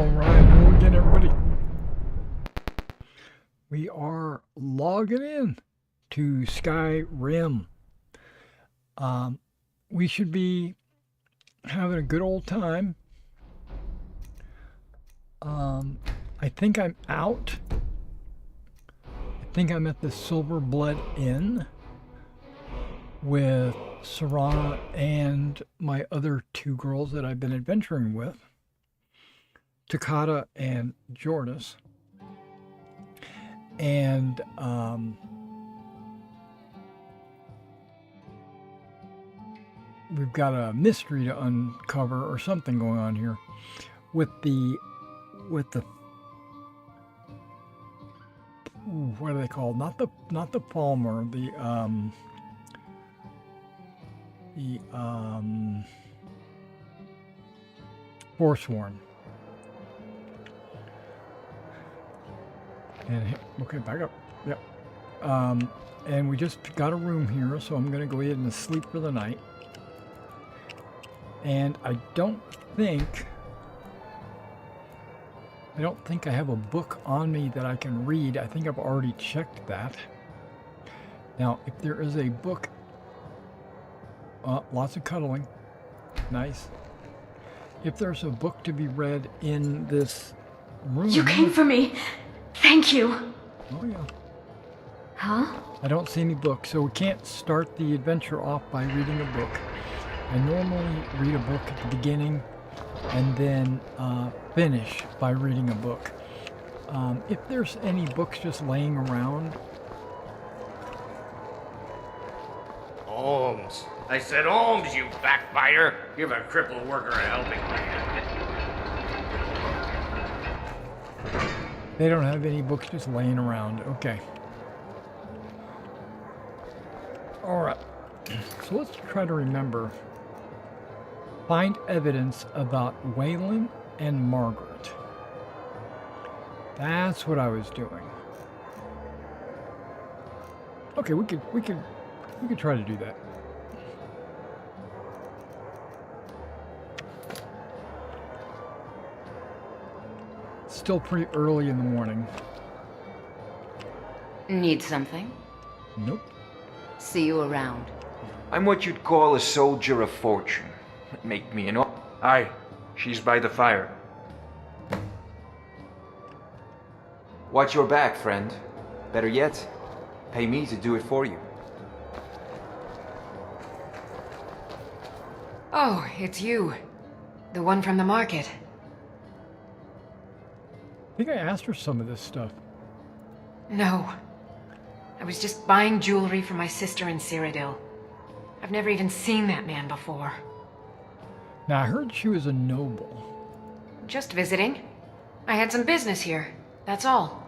Alright, hello again everybody. We are logging in to Skyrim. We should be having a good old time. I think I'm out. I think I'm at the Silver Blood Inn with Serana and my other two girls that I've been adventuring with, Takata and Jordis. And we've got a mystery to uncover or something going on here with the what are they called? Not the Palmer, the Forsworn. And okay, back up. Yep. And we just got a room here, so I'm gonna go ahead and sleep for the night. And I don't think I have a book on me that I can read. I think I've already checked that. Now, if there is a book, lots of cuddling, nice. If there's a book to be read in this room. You came for me. Thank you. Oh yeah. Huh? I don't see any books, so we can't start the adventure off by reading a book. I normally read a book at the beginning and then finish by reading a book. If there's any books just laying around. Holmes. I said Holmes, you backbiter. Give a crippled worker a helping hand. They don't have any books just laying around. Okay. Alright. So let's try to remember. Find evidence about Waylon and Margaret. That's what I was doing. Okay, we could try to do that. Still pretty early in the morning. Need something? Nope. See you around. I'm what you'd call a soldier of fortune. Make me an Aye, she's by the fire. Watch your back, friend. Better yet, pay me to do it for you. Oh, it's you. The one from the market. I think I asked her some of this stuff. No. I was just buying jewelry for my sister in Cyrodiil. I've never even seen that man before. Now, I heard she was a noble. Just visiting. I had some business here. That's all.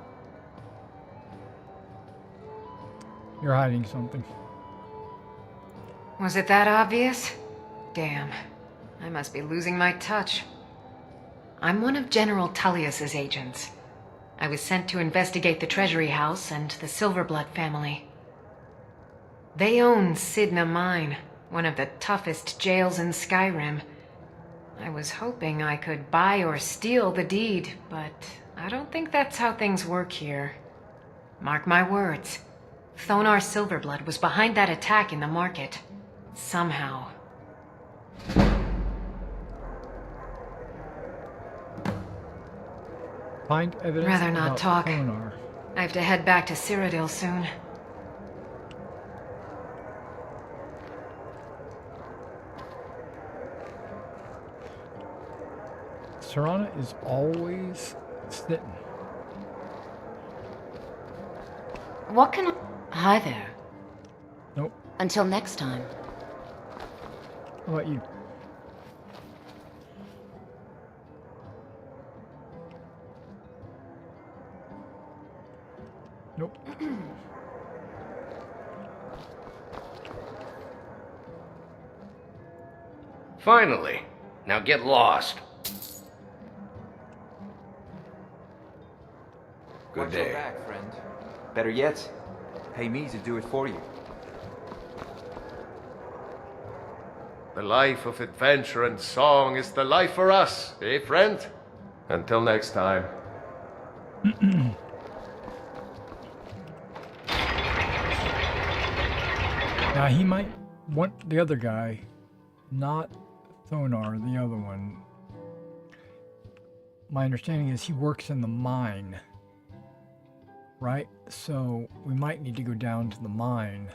You're hiding something. Was it that obvious? Damn. I must be losing my touch. I'm one of General Tullius's agents. I was sent to investigate the Treasury House and the Silverblood family. They own Sidna Mine, one of the toughest jails in Skyrim. I was hoping I could buy or steal the deed, but I don't think that's how things work here. Mark my words. Thonar Silverblood was behind that attack in the market. Somehow. Find evidence. Rather not about talk. Thonar. I have to head back to Cyrodiil soon. Serana is always sitting. What can I... Hi there. Nope. Until next time. How about you? Nope. Finally. Now get lost. Good Watch your day. back, friend. Better yet, pay me to do it for you. The life of adventure and song is the life for us, eh, friend? Until next time. Now he might want the other guy, not Thonar, the other one. My understanding is he works in the mine, right? So we might need to go down to the mine.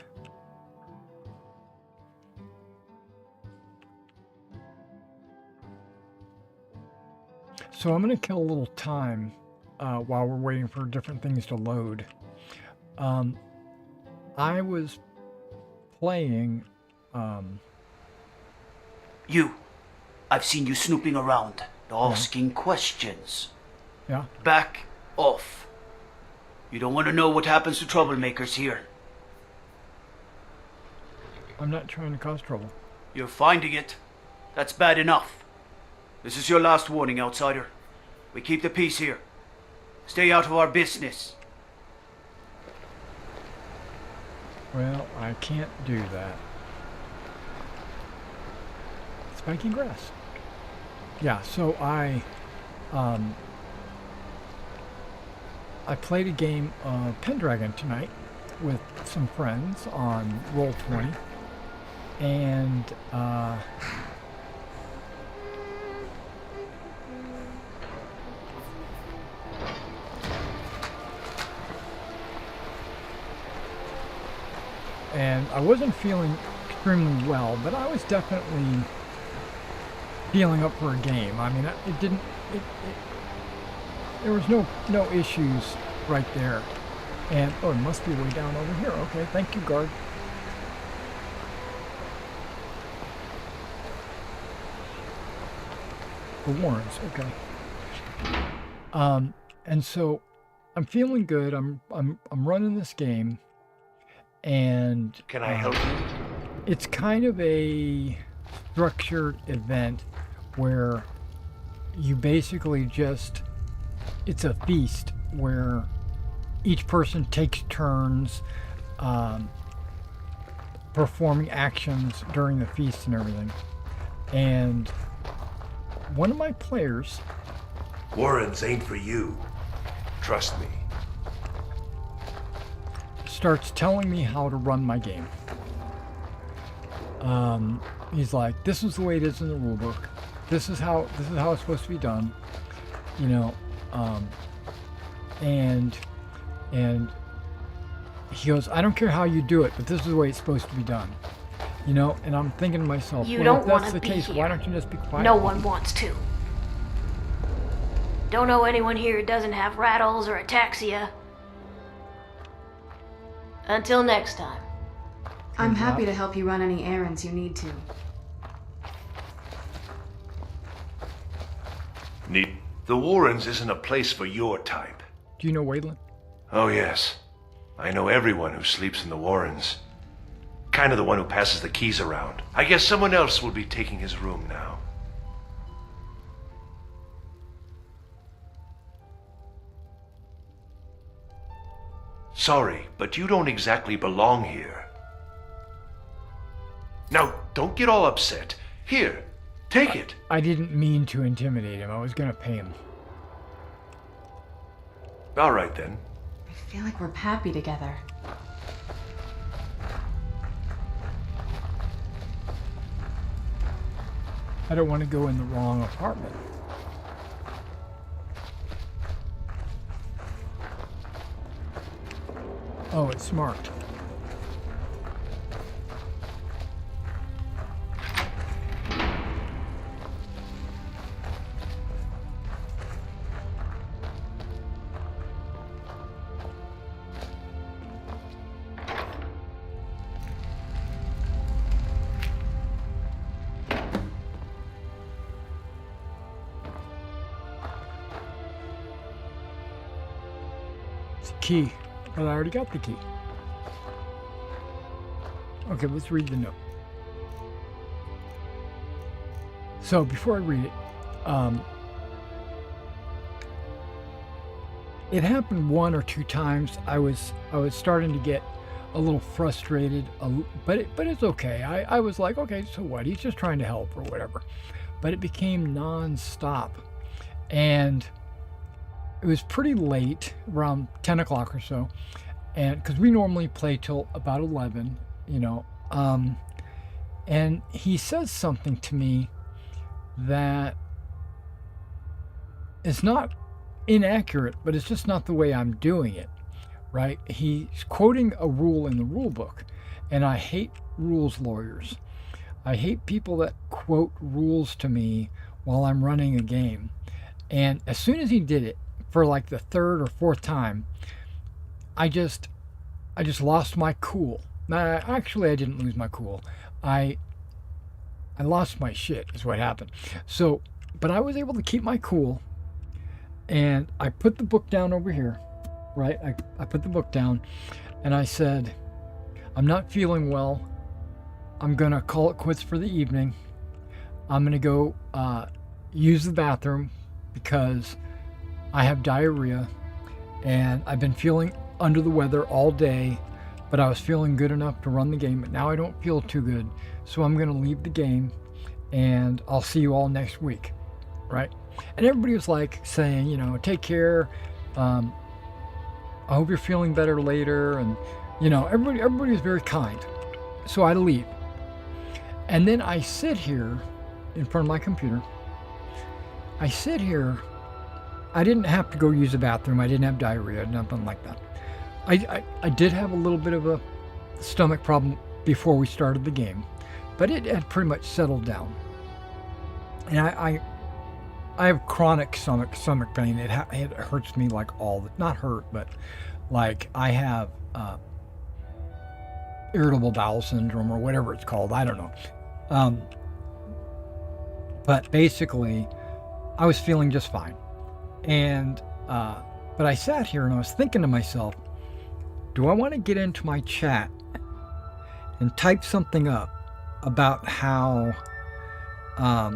So I'm going to kill a little time while we're waiting for different things to load. I was playing... I've seen you snooping around, asking questions. Yeah? Back off. You don't want to know what happens to troublemakers here. I'm not trying to cause trouble. You're finding it. That's bad enough. This is your last warning, outsider. We keep the peace here. Stay out of our business. Well, I can't do that. Spiky grass. Yeah, so I played a game of Pendragon tonight with some friends on Roll20, and I wasn't feeling extremely well, but I was definitely feeling up for a game. I mean, there was no issues right there. And, oh, it must be way down over here. Okay, thank you, guard. The Warrens, okay. And so I'm feeling good. I'm running this game, and Can I help you? it's kind of a structured event where you basically just, it's a feast where each person takes turns performing actions during the feast and everything. And one of my players... Warrens ain't for you. Trust me. starts telling me how to run my game. He's like, this is the way it is in the rulebook. This is how it's supposed to be done. You know, and he goes, I don't care how you do it, but this is the way it's supposed to be done. You know, and I'm thinking to myself, You well, don't if that's want the to be case, here. why don't you just be quiet? No one wants to. Don't know anyone here who doesn't have rattles or ataxia. Until next time. I'm happy to help you run any errands you need to. The Warrens isn't a place for your type. Do you know Waylon? Oh yes. I know everyone who sleeps in the Warrens. Kind of the one who passes the keys around. I guess someone else will be taking his room now. Sorry, but you don't exactly belong here. Now, don't get all upset. Here, take it. I didn't mean to intimidate him. I was going to pay him. All right then. I feel like we're happy together. I don't want to go in the wrong apartment. Oh, it's marked. It's a key. But I already got the key. Okay, let's read the note. So before I read it, it happened one or two times. I was starting to get a little frustrated, but it's okay. I was like, okay, so what? He's just trying to help or whatever. But it became non-stop, And it was pretty late, around 10 o'clock or so, and because we normally play till about 11, and he says something to me that is not inaccurate, but it's just not the way I'm doing it, right? He's quoting a rule in the rule book, and I hate rules lawyers. I hate people that quote rules to me while I'm running a game. And as soon as he did it, for like the third or fourth time, I just lost my cool. Actually, I didn't lose my cool. I lost my shit is what happened. So, but I was able to keep my cool, and I put the book down over here, right? I put the book down, and I said, I'm not feeling well. I'm going to call it quits for the evening. I'm going to go use the bathroom because I have diarrhea, and I've been feeling under the weather all day, but I was feeling good enough to run the game, but now I don't feel too good. So I'm going to leave the game, and I'll see you all next week, right? And everybody was like saying, take care. I hope you're feeling better later. And, everybody was very kind. So I leave. And then I sit here in front of my computer. I sit here. I didn't have to go use the bathroom. I didn't have diarrhea, nothing like that. I did have a little bit of a stomach problem before we started the game, but it had pretty much settled down. And I have chronic stomach pain. It hurts me like not hurt, but like I have irritable bowel syndrome or whatever it's called. I don't know. But basically, I was feeling just fine. And but I sat here and I was thinking to myself, do I want to get into my chat and type something up about how I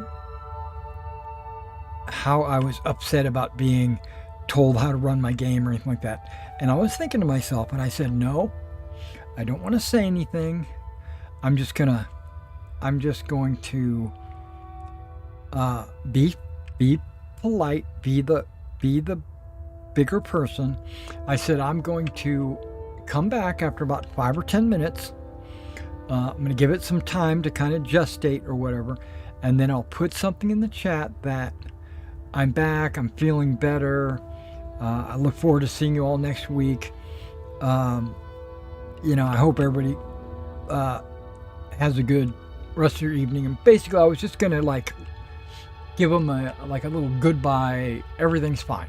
was upset about being told how to run my game or anything like that? And I was thinking to myself, and I said, no, I don't want to say anything. I'm just going to be polite, be the bigger person. I said, I'm going to come back after about 5 or 10 minutes. I'm going to give it some time to kind of gestate or whatever, and then I'll put something in the chat that I'm back, I'm feeling better, I look forward to seeing you all next week. I hope everybody has a good rest of your evening. And basically, I was just going to give them a little goodbye, everything's fine.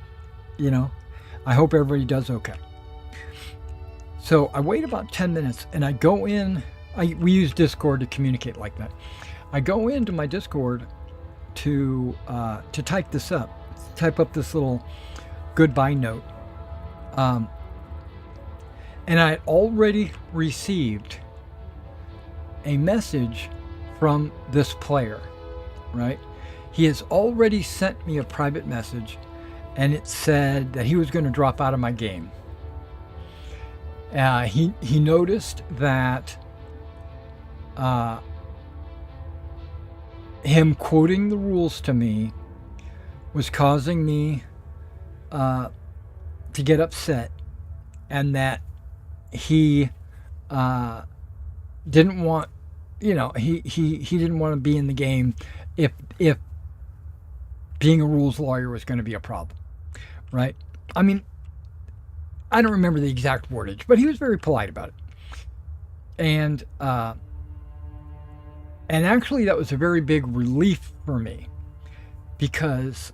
I hope everybody does okay. So I wait about 10 minutes and I go in. We use Discord to communicate like that. I go into my Discord to type this up, type up this little goodbye note. And I had already received a message from this player, right? He has already sent me a private message, and it said that he was going to drop out of my game. He noticed that him quoting the rules to me was causing me to get upset, and that he didn't want, he didn't want to be in the game if being a rules lawyer was going to be a problem, right? I mean, I don't remember the exact wordage, but he was very polite about it. And actually that was a very big relief for me, because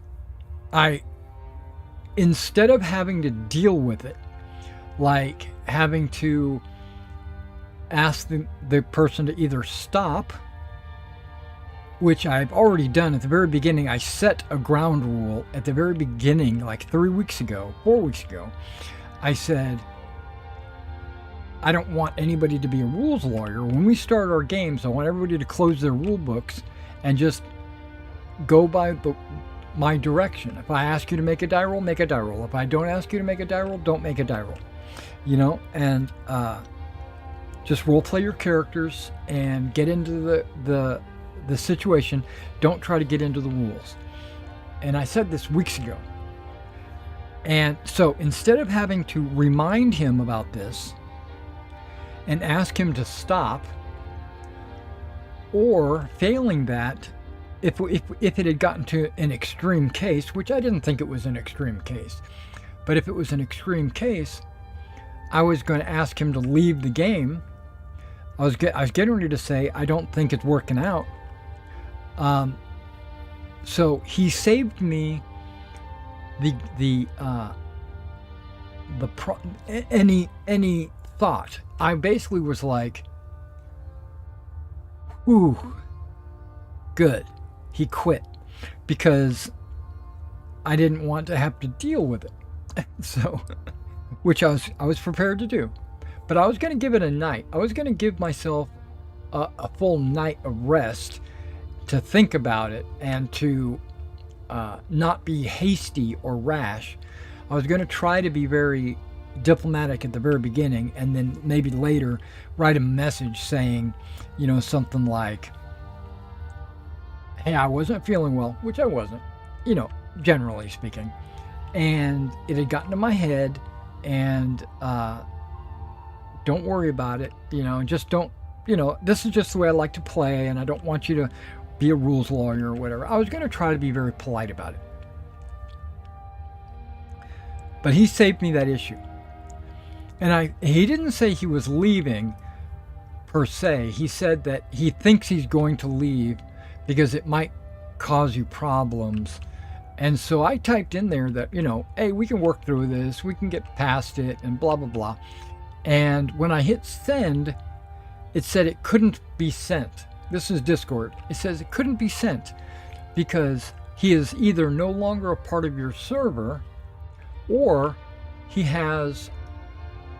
instead of having to deal with it, like having to ask the person to either stop, which I've already done at the very beginning. I set a ground rule at the very beginning, like 4 weeks ago. I said, I don't want anybody to be a rules lawyer. When we start our games, I want everybody to close their rule books and just go by my direction. If I ask you to make a die roll, make a die roll. If I don't ask you to make a die roll, don't make a die roll. And just role play your characters and get into the situation. Don't try to get into the rules. And I said this weeks ago. And so instead of having to remind him about this and ask him to stop, or failing that, if it had gotten to an extreme case, which I didn't think it was an extreme case, but if it was an extreme case, I was going to ask him to leave the game. I was getting ready to say, I don't think it's working out. So he saved me any thought. I basically was like, ooh, good. He quit, because I didn't want to have to deal with it. So, which I was prepared to do, but I was going to give it a night. I was going to give myself a full night of rest to think about it and to not be hasty or rash. I was going to try to be very diplomatic at the very beginning, and then maybe later write a message saying, something like, hey, I wasn't feeling well, which I wasn't, generally speaking. And it had gotten to my head, and don't worry about it, just don't, this is just the way I like to play, and I don't want you to be a rules lawyer or whatever. I was going to try to be very polite about it. But he saved me that issue. And he didn't say he was leaving per se. He said that he thinks he's going to leave because it might cause you problems. And so I typed in there that, hey, we can work through this, we can get past it, and blah, blah, blah. And when I hit send, it said it couldn't be sent. This is Discord. It says it couldn't be sent because he is either no longer a part of your server, or he has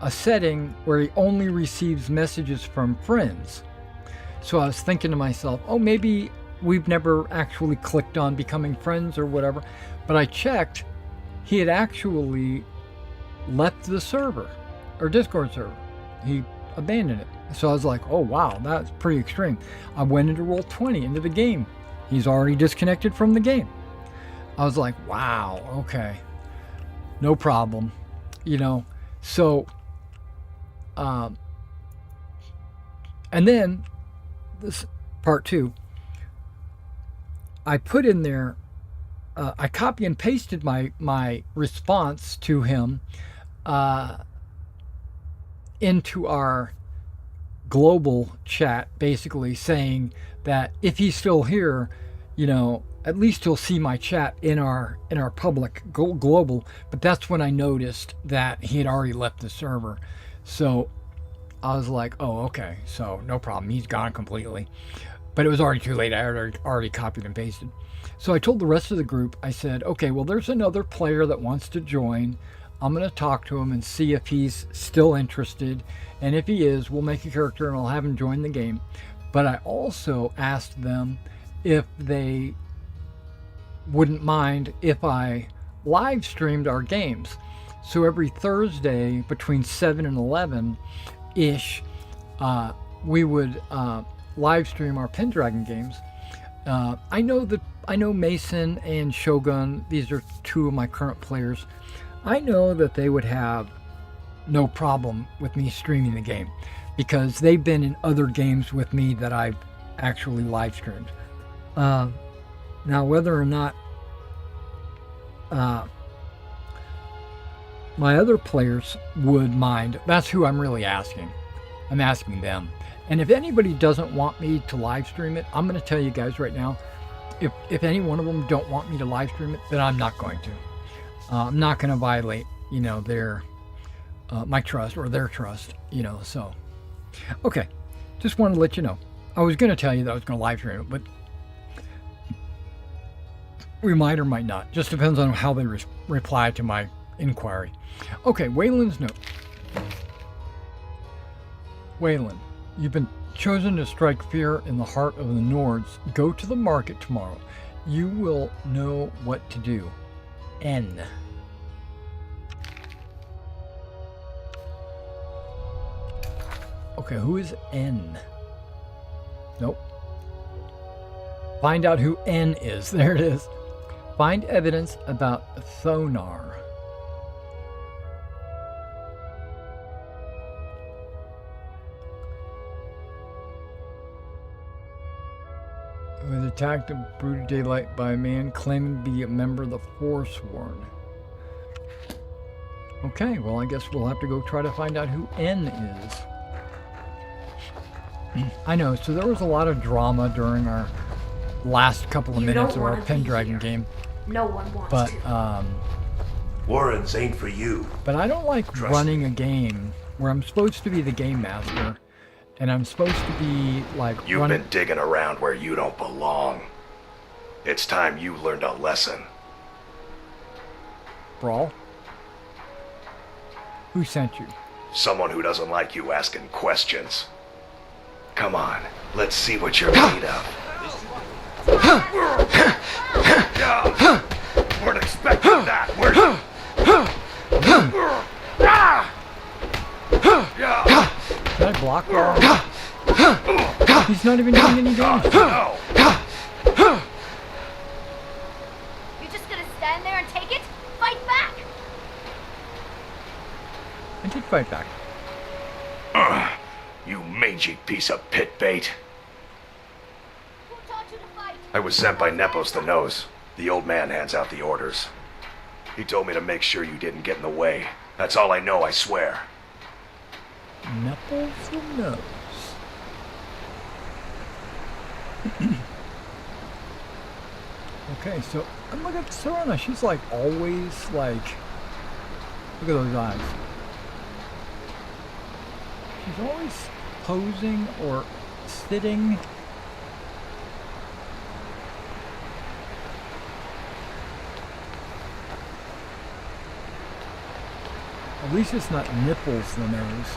a setting where he only receives messages from friends. So I was thinking to myself, oh, maybe we've never actually clicked on becoming friends or whatever. But I checked, he had actually left the server, or Discord server. He abandoned it. So I was like, oh wow, that's pretty extreme. I went into Roll20 into the game. He's already disconnected from the game. I was like, wow, okay, no problem. So and then this part 2, I put in there, I copy and pasted my response to him into our global chat, basically saying that if he's still here, at least he'll see my chat in our public global. But that's when I noticed that he had already left the server. So I was like, oh, okay, so no problem, he's gone completely. But it was already too late. I had already copied and pasted. So I told the rest of the group, I said, okay, well, there's another player that wants to join. I'm going to talk to him and see if he's still interested. And if he is, we'll make a character and I'll have him join the game. But I also asked them if they wouldn't mind if I live streamed our games. So every Thursday between 7 and 11-ish, we would live stream our Pendragon games. I know Mason and Shogun, these are two of my current players. I know that they would have no problem with me streaming the game because they've been in other games with me that I've actually live streamed. Now, whether or not my other players would mind, that's who I'm really asking. I'm asking them. And if anybody doesn't want me to live stream it, I'm going to tell you guys right now, if any one of them don't want me to live stream it, then I'm not going to. I'm not going to violate, their my trust or their trust, so. Okay, just wanted to let you know. I was going to tell you that I was going to live stream it, but we might or might not. Just depends on how they reply to my inquiry. Okay, Waylon's note. Waylon, you've been chosen to strike fear in the heart of the Nords. Go to the market tomorrow. You will know what to do. N. Okay, who is N? Nope. Find out who N is. There it is. Find evidence about Thonar. Was attacked in broad daylight by a man claiming to be a member of the Forsworn. Okay, well I guess we'll have to go try to find out who N is. I know, so there was a lot of drama during our last couple of minutes of our Pendragon game. No one wants But, to. Warrens ain't for you. But I don't like Trust running a game where I'm supposed to be the game master, and I'm supposed to be, like, You've running... been digging around where you don't belong. It's time you learned a lesson. Brawl? Who sent you? Someone who doesn't like you asking questions. Come on, let's see what you're made of. Weren't expecting that, were you? Can I block Brawl? He's not even doing any damage. No. You're just gonna stand there and take it? Fight back! I did fight back. You mangy piece of pit bait. Who taught you to fight? I was sent by Nepos the Nose. The old man hands out the orders. He told me to make sure you didn't get in the way. That's all I know, I swear. Nipples the nose. Okay, so I'm looking at Serena. She's like always like. Look at those eyes. She's always posing or sitting. At least it's not nipples the nose.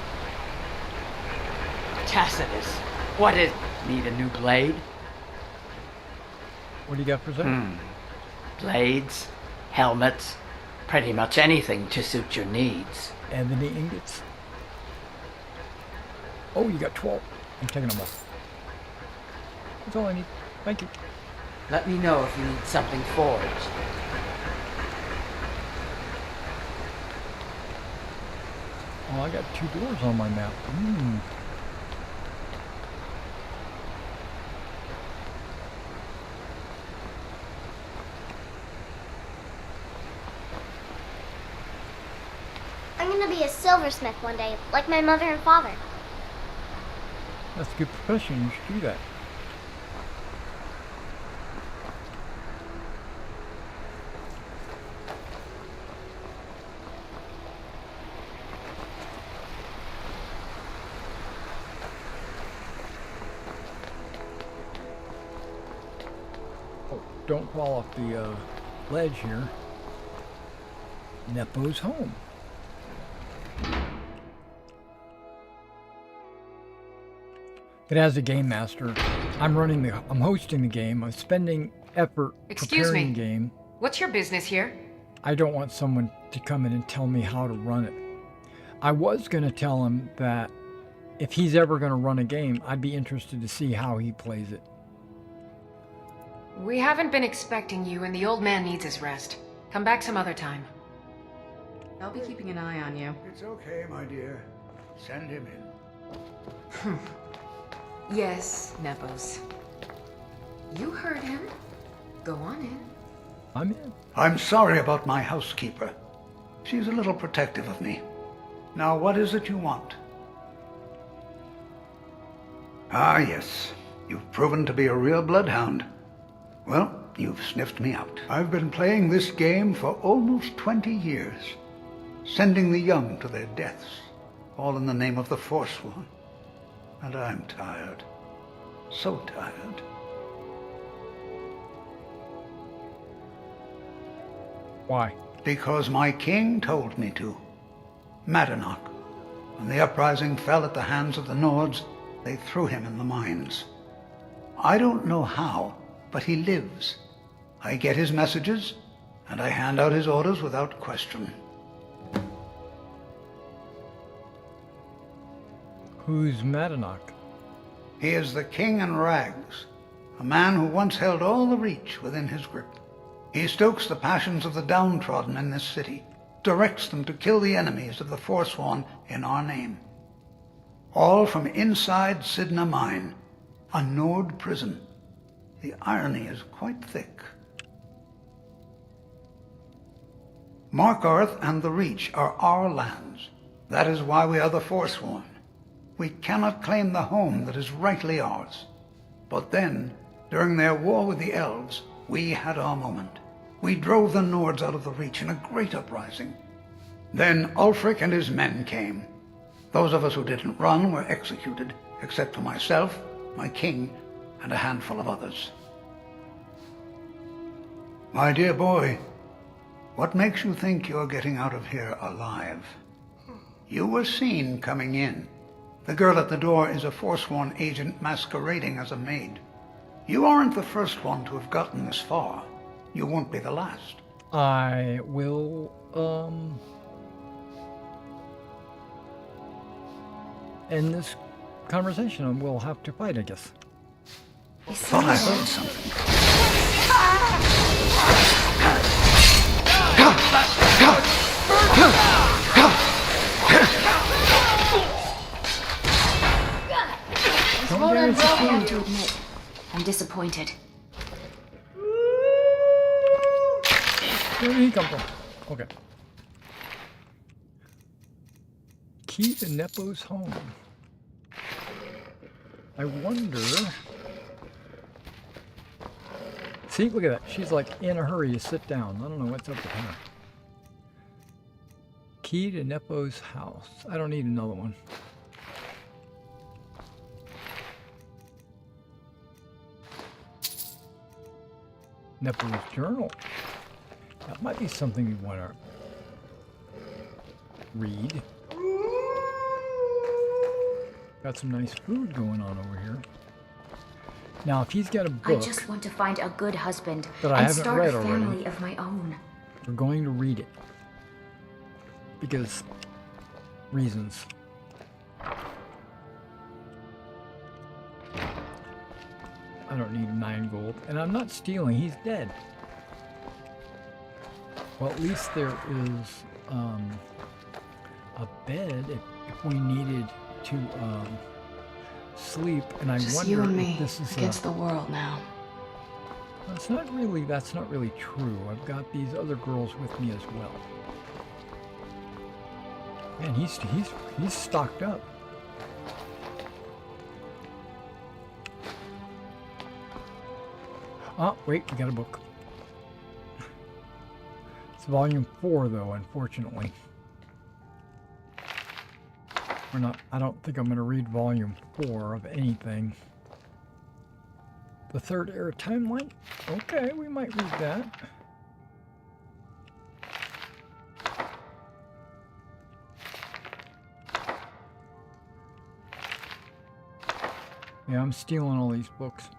Tacitus, what is... Need a new blade? What do you got for that? Blades, helmets, pretty much anything to suit your needs. Ebony ingots. Oh, you got 12. I'm taking them off. That's all I need. Thank you. Let me know if you need something forged. Oh, I got 2 doors on my map. I'm gonna be a silversmith one day, like my mother and father. That's a good profession. You should do that. Oh, don't fall off the ledge here. Nepo's home. But as a game master, I'm hosting the game. I'm spending effort preparing the game. What's your business here? I don't want someone to come in and tell me how to run it. I was going to tell him that if he's ever going to run a game, I'd be interested to see how he plays it. We haven't been expecting you, and the old man needs his rest. Come back some other time. I'll be keeping an eye on you. It's okay, my dear. Send him in. Yes, Nepos. You heard him. Go on in. I'm in. I'm sorry about my housekeeper. She's a little protective of me. Now, what is it you want? Ah, yes. You've proven to be a real bloodhound. Well, you've sniffed me out. I've been playing this game for almost 20 years, sending the young to their deaths, all in the name of the Forsworn. And I'm tired. So tired. Why? Because my king told me to. Madanach. When the uprising fell at the hands of the Nords, they threw him in the mines. I don't know how, but he lives. I get his messages, and I hand out his orders without question. Who's Madanach? He is the king in rags, a man who once held all the Reach within his grip. He stokes the passions of the downtrodden in this city, directs them to kill the enemies of the Forsworn in our name. All from inside Sidna Mine, a Nord prison. The irony is quite thick. Markarth and the Reach are our lands. That is why we are the Forsworn. We cannot claim the home that is rightly ours. But then, during their war with the elves, we had our moment. We drove the Nords out of the Reach in a great uprising. Then Ulfric and his men came. Those of us who didn't run were executed, except for myself, my king, and a handful of others. My dear boy, what makes you think you're getting out of here alive? You were seen coming in. The girl at the door is a Forsworn agent masquerading as a maid. You aren't the first one to have gotten this far. You won't be the last. I will, end this conversation and we'll have to fight, I guess. Thought I heard something. Hold on, I have to admit, I'm disappointed. Where did he come from? Okay. Key to Nepo's home. I wonder... See, look at that. She's like in a hurry to sit down. I don't know what's up with her. Key to Nepo's house. I don't need another one. Nepo's journal. That might be something you want to read. Got some nice food going on over here. Now, if he's got a book... I just want to find a good husband that I and haven't start read a family already, of my own. we're going to read it. Because... reasons. I don't need 9 gold. And I'm not stealing, he's dead. Well, at least there is a bed if we needed to sleep. And I Just wonder you and if me this is against the world now. that's not really true. I've got these other girls with me as well. Man, he's stocked up. Oh, wait, we got a book. It's volume 4 though, unfortunately. I don't think I'm gonna read volume 4 of anything. The Third Era Timeline? Okay, we might read that. Yeah, I'm stealing all these books.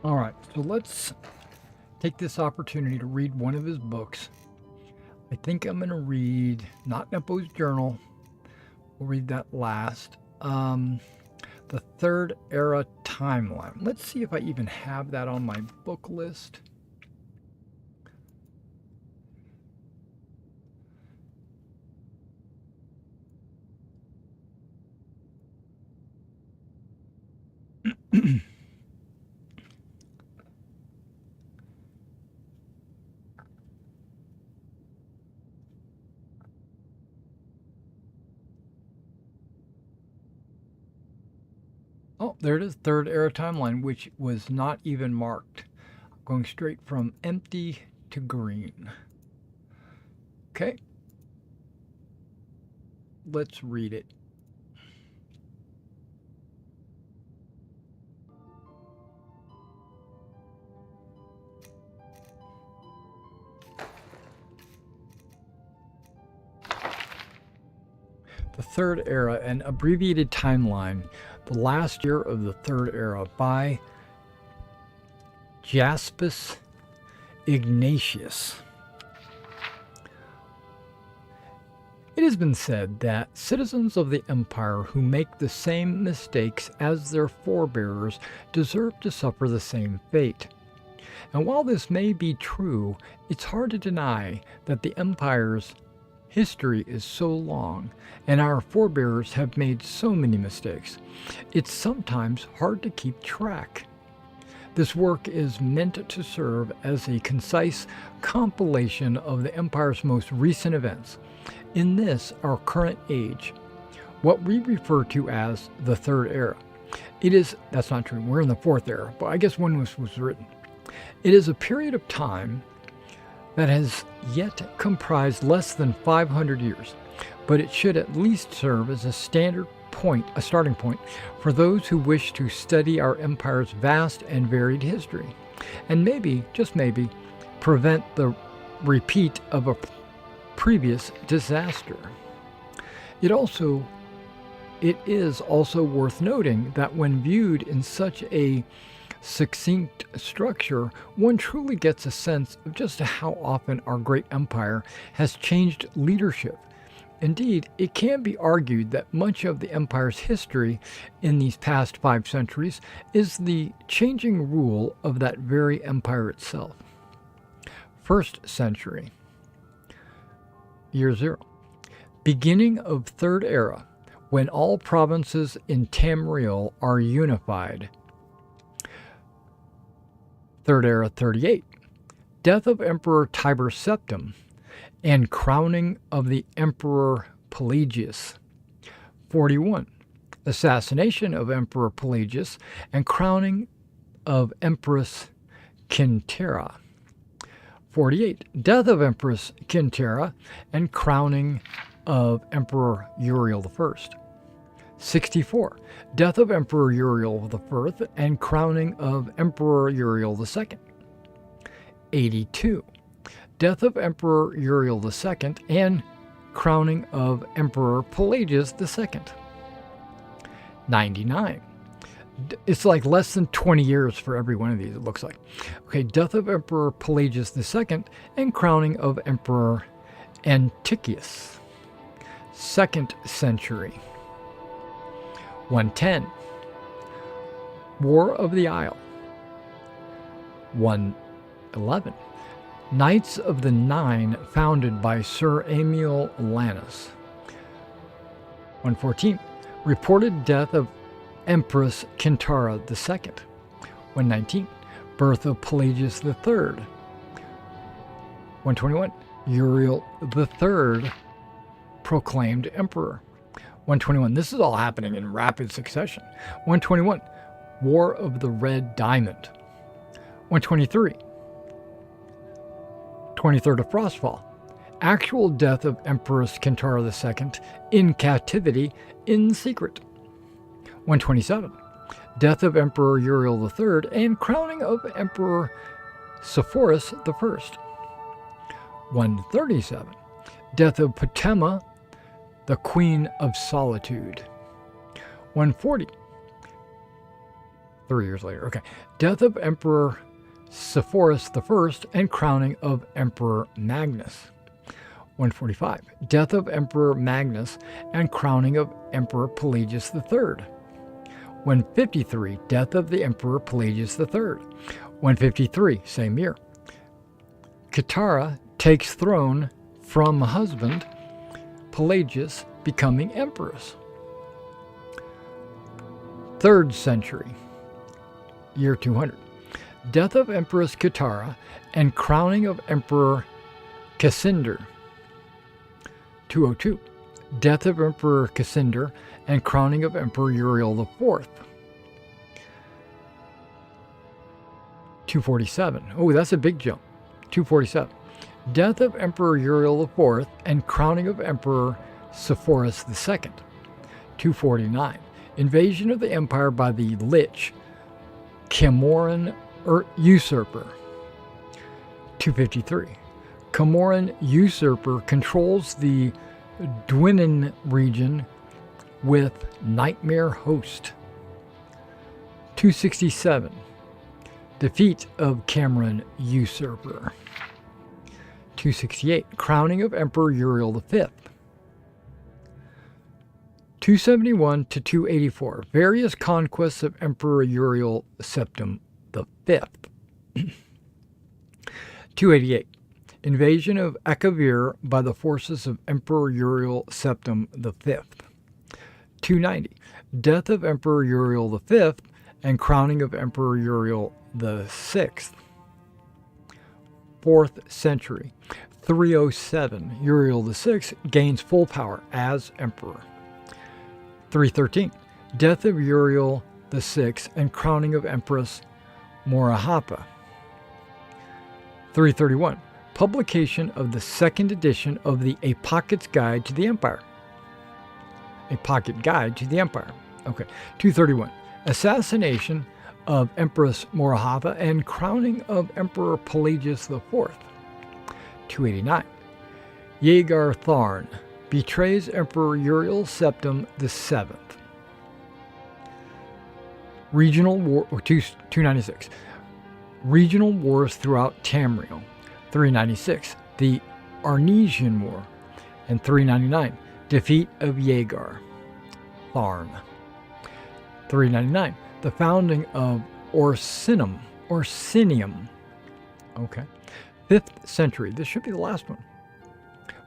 Alright, so let's take this opportunity to read one of his books. I think I'm going to read, not Nepo's Journal, we'll read that last, The Third Era Timeline. Let's see if I even have that on my book list. Oh, there it is, Third Era Timeline, which was not even marked. Going straight from empty to green. Okay. Let's read it. The Third Era, an abbreviated timeline, the last year of the Third Era, by Jaspis Ignatius. It has been said that citizens of the Empire who make the same mistakes as their forebears deserve to suffer the same fate. And while this may be true, it's hard to deny that the Empire's history is so long, and our forebears have made so many mistakes. It's sometimes hard to keep track. This work is meant to serve as a concise compilation of the Empire's most recent events. In this, our current age, what we refer to as the Third Era. That's not true, we're in the Fourth Era, but I guess when this was written. It is a period of time that has yet comprised less than 500 years, but it should at least serve as a starting point for those who wish to study our empire's vast and varied history, and maybe, just maybe, prevent the repeat of a previous disaster. It is also worth noting that when viewed in such a succinct structure, one truly gets a sense of just how often our great empire has changed leadership. Indeed, it can be argued that much of the empire's history in these past 5 centuries is the changing rule of that very empire itself. First century, year 0. Beginning of Third Era, when all provinces in Tamriel are unified. Third Era 38, death of Emperor Tiber Septim and crowning of the Emperor Pelagius. 41, assassination of Emperor Pelagius and crowning of Empress Quintera. 48, death of Empress Quintera and crowning of Emperor Uriel I. 64, death of Emperor Uriel I and crowning of Emperor Uriel II. 82, death of Emperor Uriel II and crowning of Emperor Pelagius II. 99, it's like less than 20 years for every one of these, it looks like. Okay, death of Emperor Pelagius II and crowning of Emperor Antiochus. 2nd century. 110, War of the Isle. 111, Knights of the Nine founded by Sir Emil Lannis. 114, reported death of Empress Quintara II. 119, birth of Pelagius III. 121, Uriel III proclaimed emperor. 121, this is all happening in rapid succession. 121, War of the Red Diamond. 123, 23rd of Frostfall, actual death of Empress Quintara II in captivity in secret. 127, death of Emperor Uriel III and crowning of Emperor Sepphoris I. 137, death of Potema, the Queen of Solitude. 140, 3 years later, okay, death of Emperor Sepphoris I and crowning of Emperor Magnus. 145, death of Emperor Magnus and crowning of Emperor Pelagius III. 153, death of the Emperor Pelagius III. 153, same year, Quintara takes throne from husband Pelagius, becoming empress. 3rd century, year 200, death of Empress Quintara and crowning of Emperor Cassander. 202, death of Emperor Cassander and crowning of Emperor Uriel IV. 247, oh, that's a big jump. 247, Death of Emperor Uriel IV and crowning of Emperor Sepphoris II. 249. Invasion of the empire by the Lich, Camoran usurper. 253. Camoran usurper controls the Dwinin region with Nightmare Host. 267. Defeat of Cameron usurper. 268. Crowning of Emperor Uriel V. 271 to 284. Various conquests of Emperor Uriel Septim V. 288. Invasion of Akavir by the forces of Emperor Uriel Septim V. 290. Death of Emperor Uriel V and crowning of Emperor Uriel VI. 4th century. 307. Uriel VI gains full power as emperor. 313. Death of Uriel VI and crowning of Empress Morahapa. 331. Publication of the second edition of the A Pocket's Guide to the Empire. A Pocket Guide to the Empire. Okay. 231. Assassination of Empress Morahapa and crowning of Emperor Pelagius IV. 289. Yeagar Tharn betrays Emperor Uriel Septim VII. Regional war. 296. Regional wars throughout Tamriel. 396. The Arnesian War. And 399. Defeat of Yeagar Tharn. 399. The founding of Orsinium. Okay. 5th century. This should be the last one.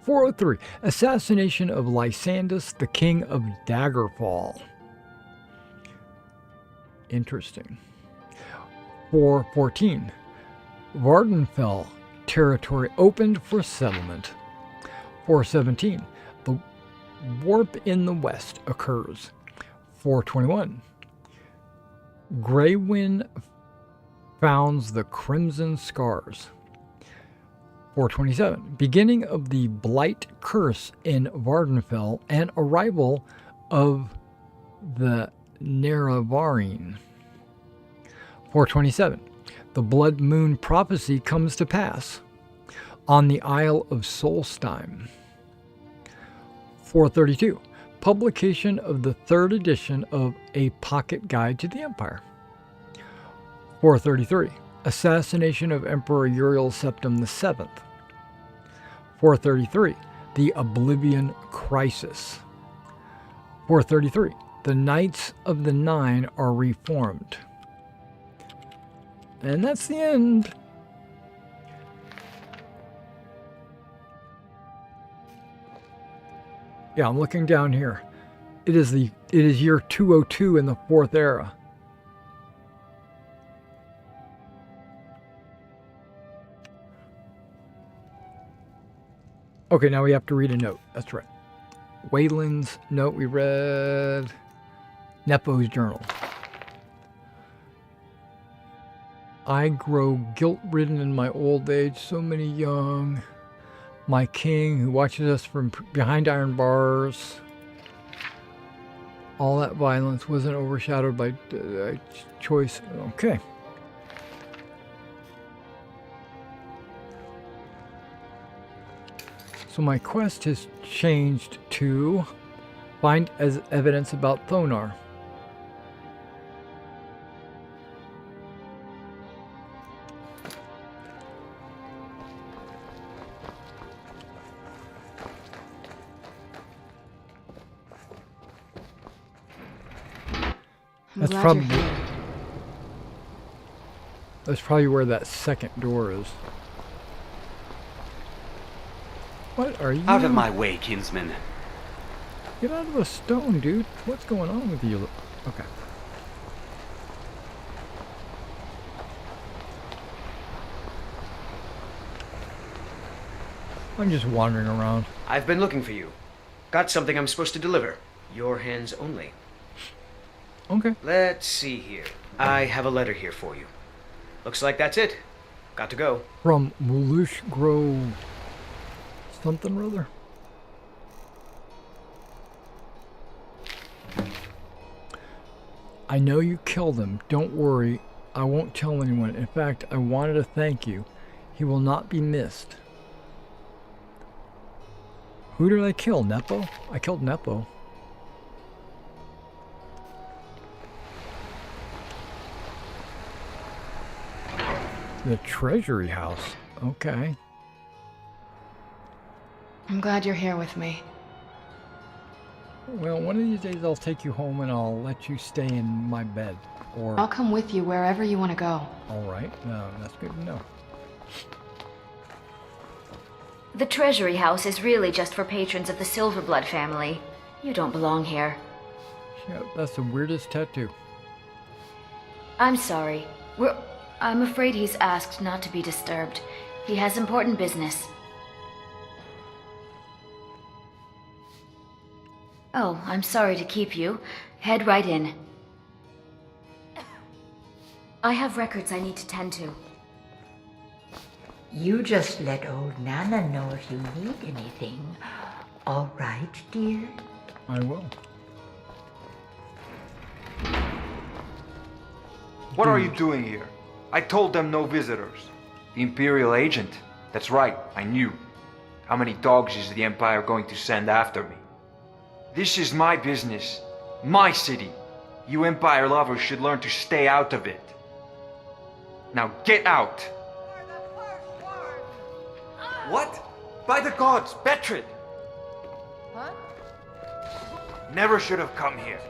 403. Assassination of Lysandus, the king of Daggerfall. Interesting. 414. Vardenfell territory opened for settlement. 417. The warp in the west occurs. 421. Greywin founds the Crimson Scars. 427. Beginning of the Blight Curse in Vardenfell and arrival of the Nerevarine. 427. The Blood Moon prophecy comes to pass on the Isle of Solstheim. 432. Publication of the 3rd edition of A Pocket Guide to the Empire. 433. Assassination of Emperor Uriel Septim VII. 433. The Oblivion Crisis. 433. The Knights of the Nine are reformed. And that's the end. Yeah, I'm looking down here. It is year 202 in the 4th era. Okay, now we have to read a note. That's right. Wayland's note we read. Nepo's journal. I grow guilt-ridden in my old age, so many young. My king, who watches us from behind iron bars. All that violence wasn't overshadowed by choice. Okay. So my quest has changed to find as evidence about Thonar. That's probably where that second door is. What are you? Out of my way, kinsman. Get out of a stone, dude. What's going on with you? Okay. I'm just wandering around. I've been looking for you. Got something I'm supposed to deliver. Your hands only. Okay. Let's see here. I have a letter here for you. Looks like that's it. Got to go. From Wolush Grove something or other. I know you killed him. Don't worry. I won't tell anyone. In fact, I wanted to thank you. He will not be missed. Who did I kill? Nepo? I killed Nepo. The treasury house. Okay. I'm glad you're here with me. Well, one of these days I'll take you home and I'll let you stay in my bed. Or I'll come with you wherever you want to go. all right. No, that's good to know. The treasury house is really just for patrons of the Silverblood family. You don't belong here. Yeah, that's the weirdest tattoo. I'm sorry. I'm afraid he's asked not to be disturbed. He has important business. Oh, I'm sorry to keep you. Head right in. I have records I need to tend to. You just let old Nana know if you need anything. All right, dear? I will. What are you doing here? I told them no visitors. The Imperial agent. That's right, I knew. How many dogs is the Empire going to send after me? This is my business. My city. You Empire lovers should learn to stay out of it. Now get out! What? By the gods, Betrid! Huh? Never should have come here.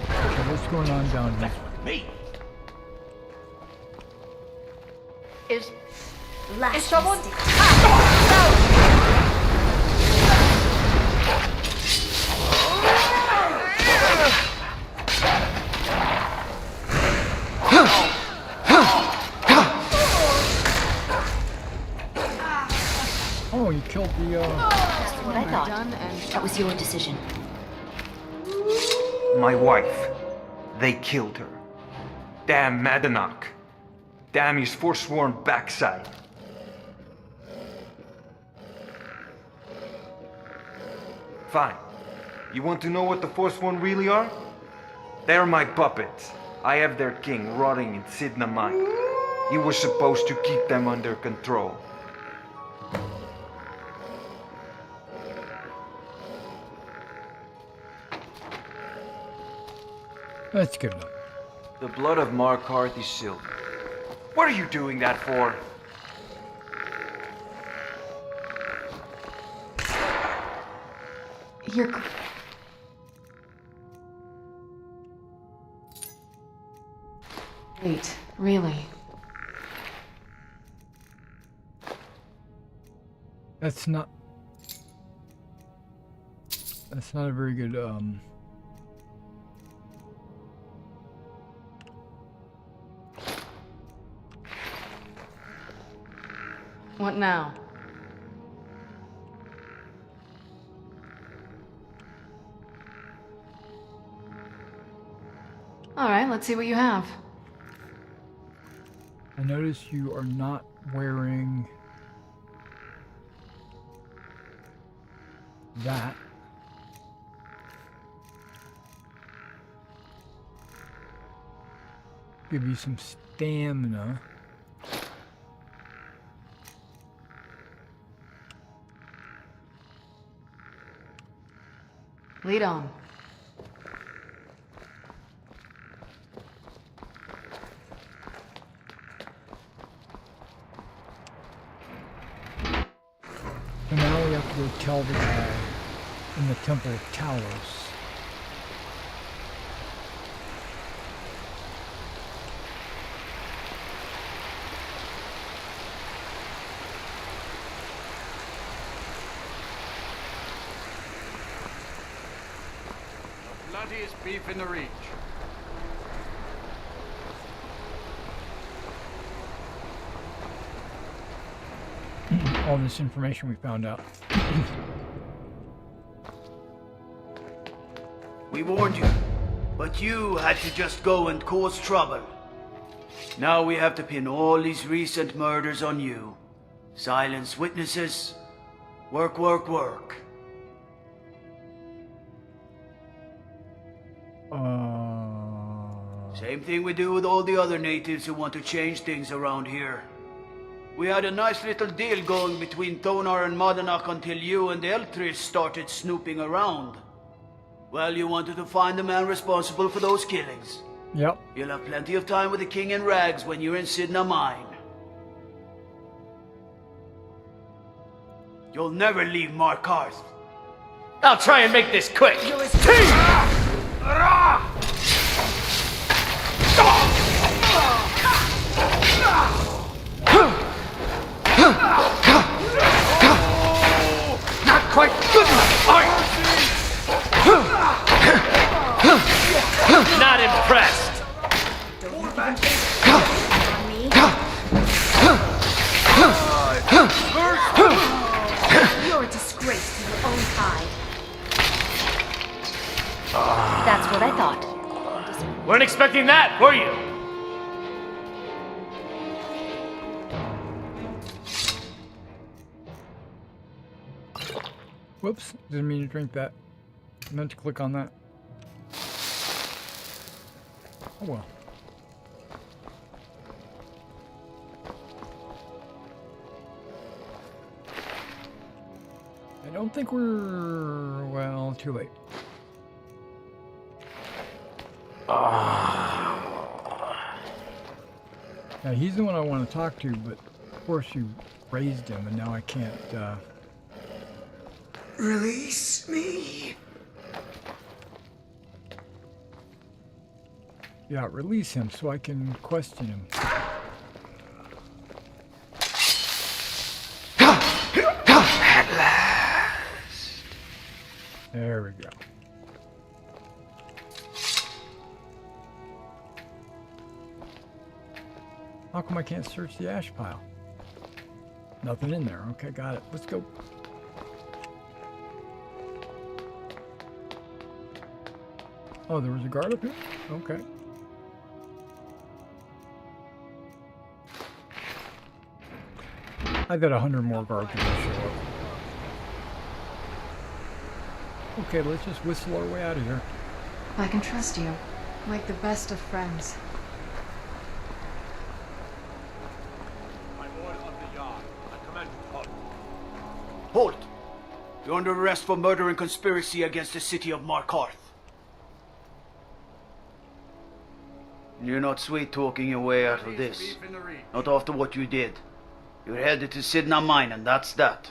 So what's going on down here? Me. Is Is someone? Oh, you killed the, That's what I thought. That was your decision. My wife. They killed her. Damn Madanach. Damn his forsworn backside. Fine. You want to know what the Forsworn really are? They're my puppets. I have their king rotting in Sidna mine. He was supposed to keep them under control. that's good enough. The blood of Markarth is silver. What are you doing that for? You're... Wait, really? That's not a very good, What now? Alright, let's see what you have. I notice you are not wearing that. Give you some stamina. Lead on. So now we have to go tell the guy in the Temple of Talos. Bloodiest beef in the Reach. All this information we found out. We warned you. But you had to just go and cause trouble. Now we have to pin all these recent murders on you. Silence witnesses. Work, work, work. Same thing we do with all the other natives who want to change things around here. We had a nice little deal going between Thonar and Madanach until you and Eltris started snooping around. Well, you wanted to find the man responsible for those killings. Yep. You'll have plenty of time with the King in Rags when you're in Sidna Mine. You'll never leave Markarth. I'll try and make this quick. Not quite good enough. Not impressed. You're a disgrace to your own kind. That's what I thought. Weren't expecting that, were you? Whoops, didn't mean to drink that. I meant to click on that. Oh well. I don't think we're... well, too late. Now, he's the one I want to talk to, but of course you raised him, and now I can't, Release me. Yeah, release him so I can question him. At last. There we go. How come I can't search the ash pile? Nothing in there. Okay, got it. Let's go. Oh, there was a guard up here? Okay. I got 100 more guards when they show up. Okay, let's just whistle our way out of here. I can trust you, like the best of friends. Halt! You're under arrest for murder and conspiracy against the city of Markarth. You're not sweet-talking your way out of this. Not after what you did. You're headed to Sidna Mine, and that's that.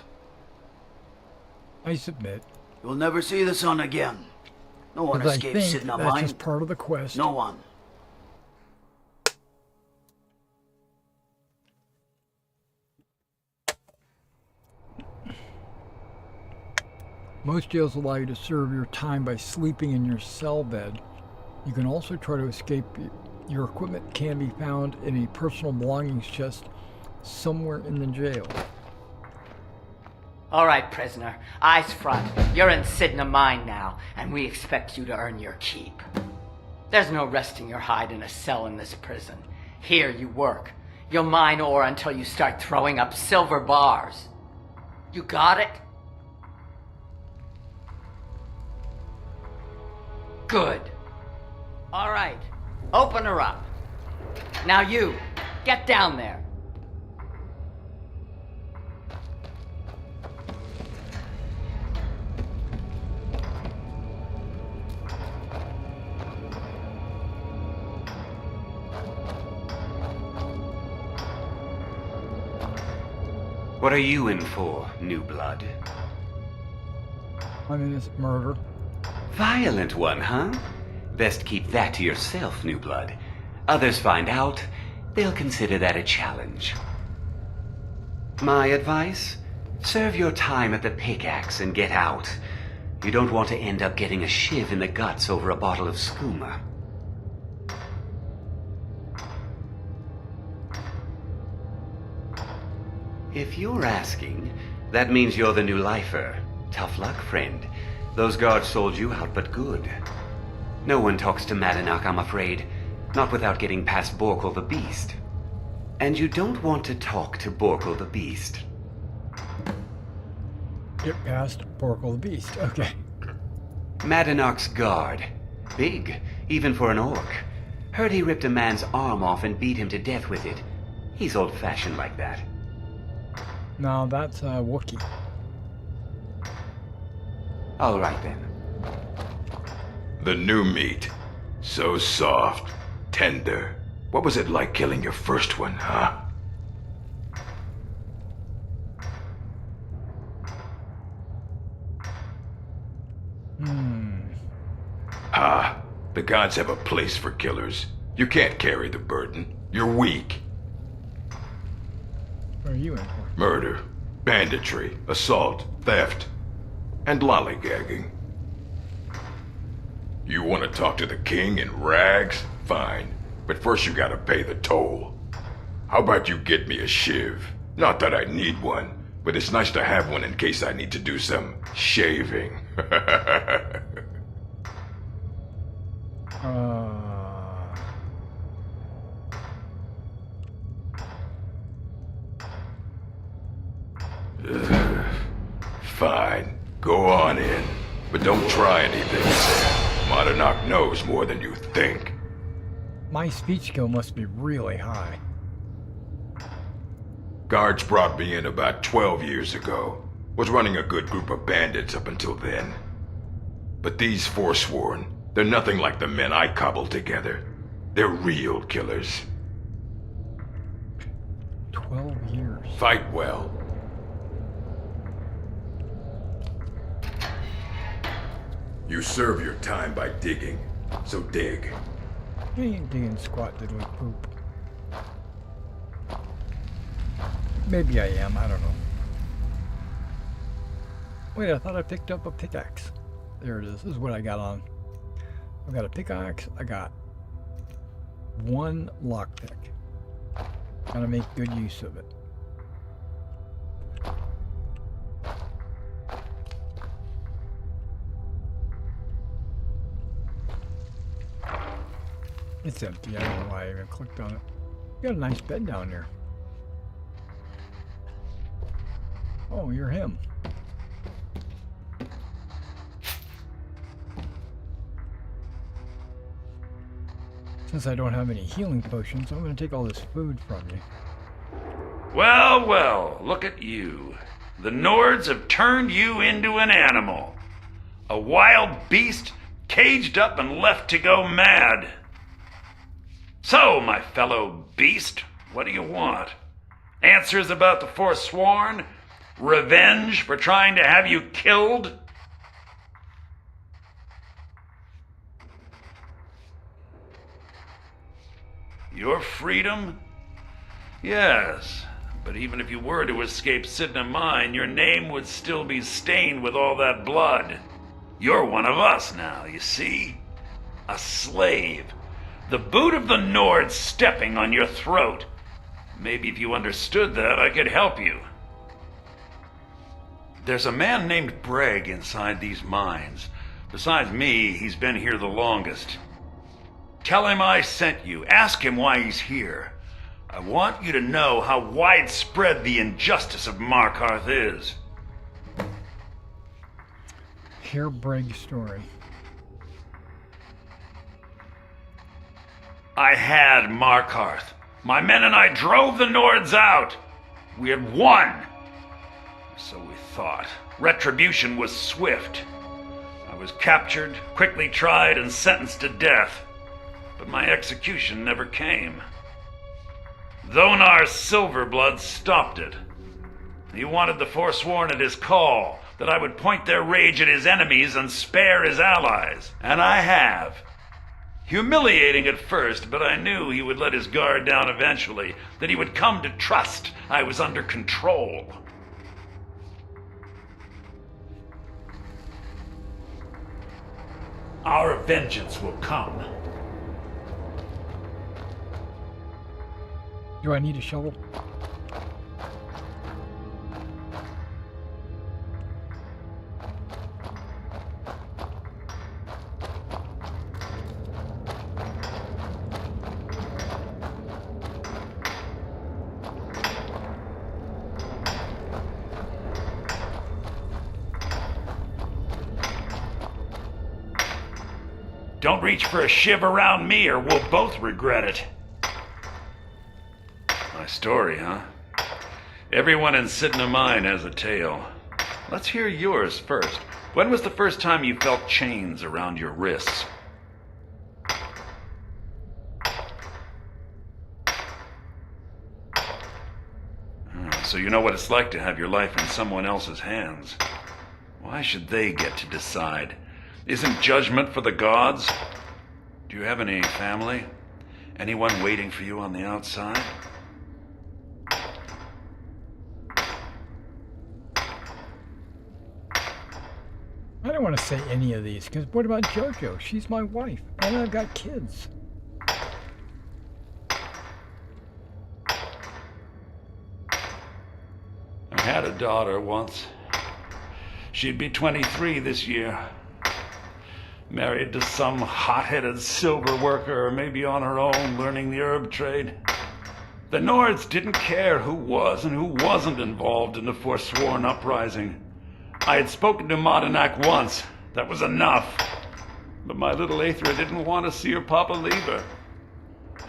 I submit. You'll never see the sun again. No one Because escapes I think Sidna that's Mine. just part of the quest. No one. Most jails allow you to serve your time by sleeping in your cell bed. You can also try to escape. Your equipment can be found in a personal belongings chest somewhere in the jail. All right, prisoner. Eyes front. You're in Sidna Mine now, and we expect you to earn your keep. There's no resting your hide in a cell in this prison. Here you work. You'll mine ore until you start throwing up silver bars. You got it? Good. All right. Open her up. Now you, get down there. What are you in for, new blood? I mean, it's murder. Violent one, huh? Best keep that to yourself, new blood. Others find out, they'll consider that a challenge. My advice? Serve your time at the pickaxe and get out. You don't want to end up getting a shiv in the guts over a bottle of skooma. If you're asking, that means you're the new lifer. Tough luck, friend. Those guards sold you out, but good. No one talks to Madanach, I'm afraid. Not without getting past Borkul the Beast. And you don't want to talk to Borkul the Beast. Get past Borkul the Beast. Okay. Madanach's guard. Big, even for an orc. Heard he ripped a man's arm off and beat him to death with it. He's old-fashioned like that. No, that's a Wookiee. All right, then. The new meat. So soft, tender. What was it like killing your first one, huh? Ah, the gods have a place for killers. You can't carry the burden. You're weak. What are you in for? Murder, banditry, assault, theft, and lollygagging. You want to talk to the king in rags? Fine. But first you gotta pay the toll. How about you get me a shiv? Not that I need one, but it's nice to have one in case I need to do some shaving. Fine. Go on in. But don't try anything. Madanach knows more than you think. My speech skill must be really high. Guards brought me in about 12 years ago. Was running a good group of bandits up until then. But these Forsworn, they're nothing like the men I cobbled together. They're real killers. 12 years. Fight well. You serve your time by digging, so dig. You ain't digging squat diddly poop. Maybe I am, I don't know. Wait, I thought I picked up a pickaxe. There it is. This is what I got on. I got a pickaxe. I got one lockpick. Gotta make good use of it. It's empty. I don't know why I even clicked on it. You got a nice bed down there. Oh, you're him. Since I don't have any healing potions, I'm going to take all this food from you. Well, well, look at you. The Nords have turned you into an animal. A wild beast caged up and left to go mad. So, my fellow beast, what do you want? Answers about the Forsworn? Revenge for trying to have you killed? Your freedom? Yes, but even if you were to escape Sidna Mine, your name would still be stained with all that blood. You're one of us now, you see? A slave. The boot of the Nords stepping on your throat. Maybe if you understood that, I could help you. There's a man named Breg inside these mines. Besides me, he's been here the longest. Tell him I sent you. Ask him why he's here. I want you to know how widespread the injustice of Markarth is. Hear Breg's story. I had Markarth. My men and I drove the Nords out. We had won. So we thought. Retribution was swift. I was captured, quickly tried, and sentenced to death. But my execution never came. Dhonar's Silverblood stopped it. He wanted the Forsworn at his call, that I would point their rage at his enemies and spare his allies. And I have. Humiliating at first, but I knew he would let his guard down eventually, that he would come to trust I was under control. Our vengeance will come. Do I need a shovel? Don't reach for a shiv around me or we'll both regret it. My story, huh? Everyone in Sidna Mine has a tale. Let's hear yours first. When was the first time you felt chains around your wrists? So you know what it's like to have your life in someone else's hands. Why should they get to decide? Isn't judgment for the gods? Do you have any family? Anyone waiting for you on the outside? I don't want to say any of these, because what about JoJo? She's my wife, and I've got kids. I had a daughter once. She'd be 23 this year. Married to some hot-headed silver worker, or maybe on her own, learning the herb trade. The Nords didn't care who was and who wasn't involved in the Forsworn uprising. I had spoken to Madanak once. That was enough. But my little Aethra didn't want to see her papa leave her.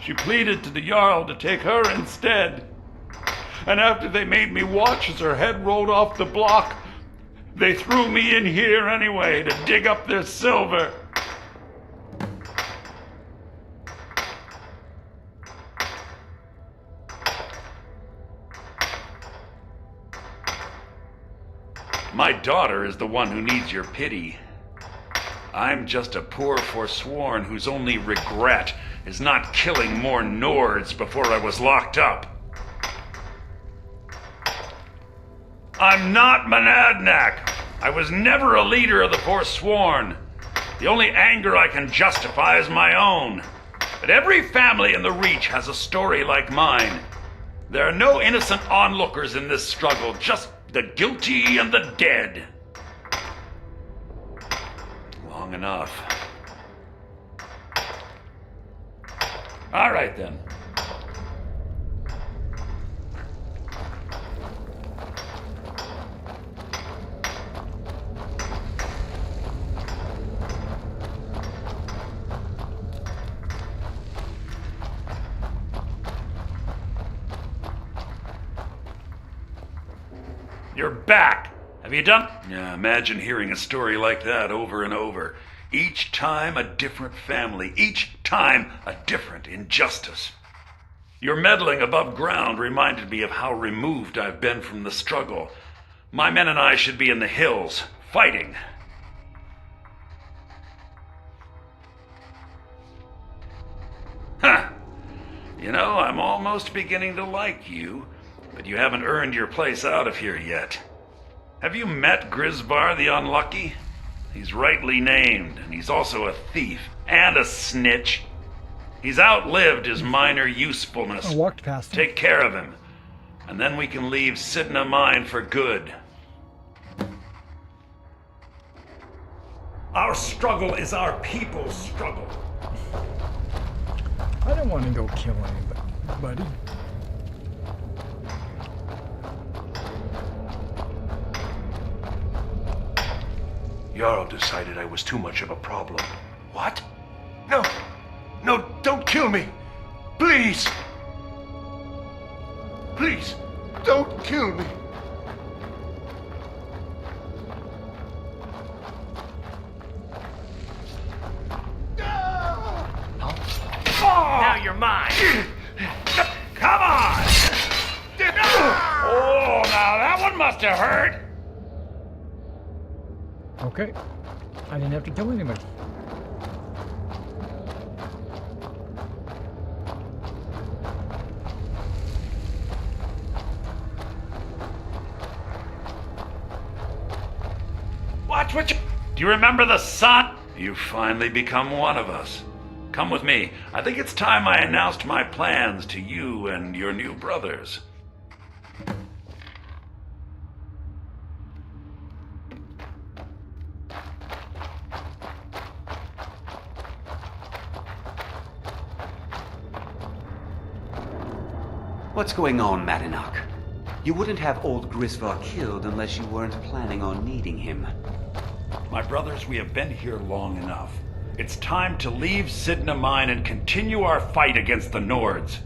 She pleaded to the Jarl to take her instead. And after they made me watch as her head rolled off the block, they threw me in here anyway to dig up their silver. My daughter is the one who needs your pity. I'm just a poor Forsworn whose only regret is not killing more Nords before I was locked up. I'm not Monadnack. I was never a leader of the Forsworn. The only anger I can justify is my own. But every family in the Reach has a story like mine. There are no innocent onlookers in this struggle, just the guilty and the dead. Long enough. All right then. You're back! Have you done? Yeah, imagine hearing a story like that over and over. Each time a different family, each time a different injustice. Your meddling above ground reminded me of how removed I've been from the struggle. My men and I should be in the hills, fighting. Huh! You know, I'm almost beginning to like you. But you haven't earned your place out of here yet. Have you met Grisvar the Unlucky? He's rightly named, and he's also a thief and a snitch. He's outlived his minor usefulness. I walked past him. Take care of him, and then we can leave Sidna Mine for good. Our struggle is our people's struggle. I don't want to go kill anybody. Jarl decided I was too much of a problem. What? No! No, don't kill me! Please! Please, don't kill me! Now you're mine! Come on! Oh, now that one must have hurt! Okay. I didn't have to kill anybody. Watch what you... Do you remember the sun? You've finally become one of us. Come with me. I think it's time I announced my plans to you and your new brothers. What's going on, Madanak? You wouldn't have old Grisvar killed unless you weren't planning on needing him. My brothers, we have been here long enough. It's time to leave Sidna Mine and continue our fight against the Nords.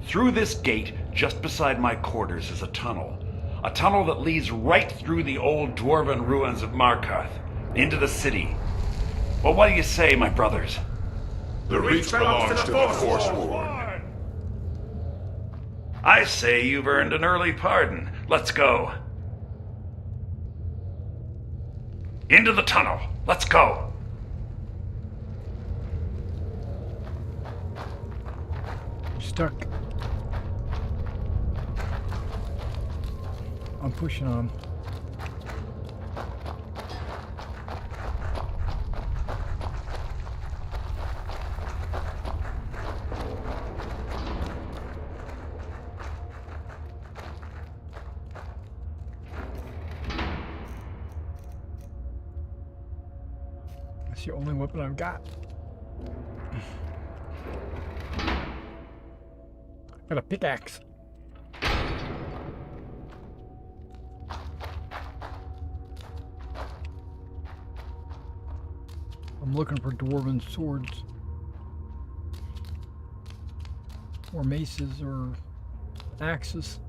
Through this gate, just beside my quarters, is a tunnel. A tunnel that leads right through the old dwarven ruins of Markarth, into the city. Well, what do you say, my brothers? The Reach belongs to the Forsworn. I say you've earned an early pardon. Let's go. Into the tunnel. Let's go. Stuck. I'm pushing on. That's the only weapon I've got. Got a pickaxe. I'm looking for dwarven swords. Or maces or axes.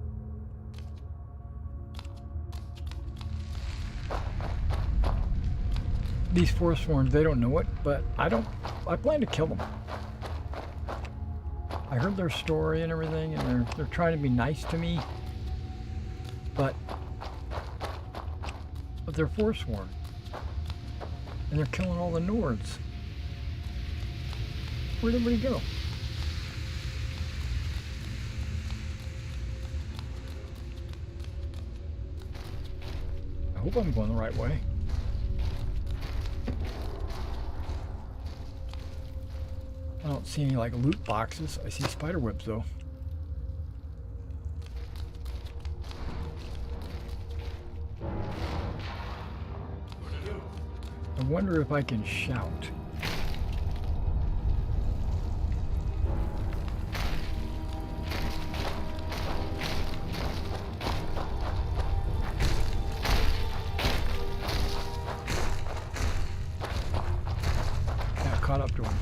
These Forsworns, they don't know it, but I plan to kill them. I heard their story and everything, and they're trying to be nice to me, but they're Forsworn, and they're killing all the Nords. Where'd everybody go? I hope I'm going the right way. I don't see any like loot boxes. I see spider webs though. I wonder if I can shout. Yeah, caught up to him.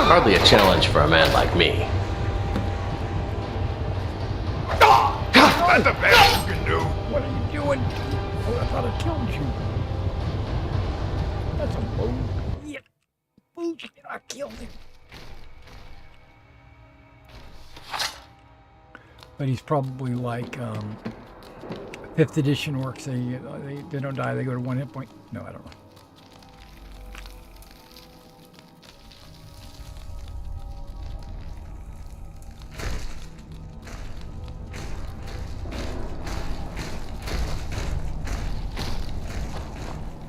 Hardly a challenge for a man like me. That's the best you can do. What are you doing? Oh, I thought I killed you. That's a bullshit. Bullshit, I killed him. But he's probably like 5th edition orcs. They don't die. They go to 1 hit point. No, I don't know.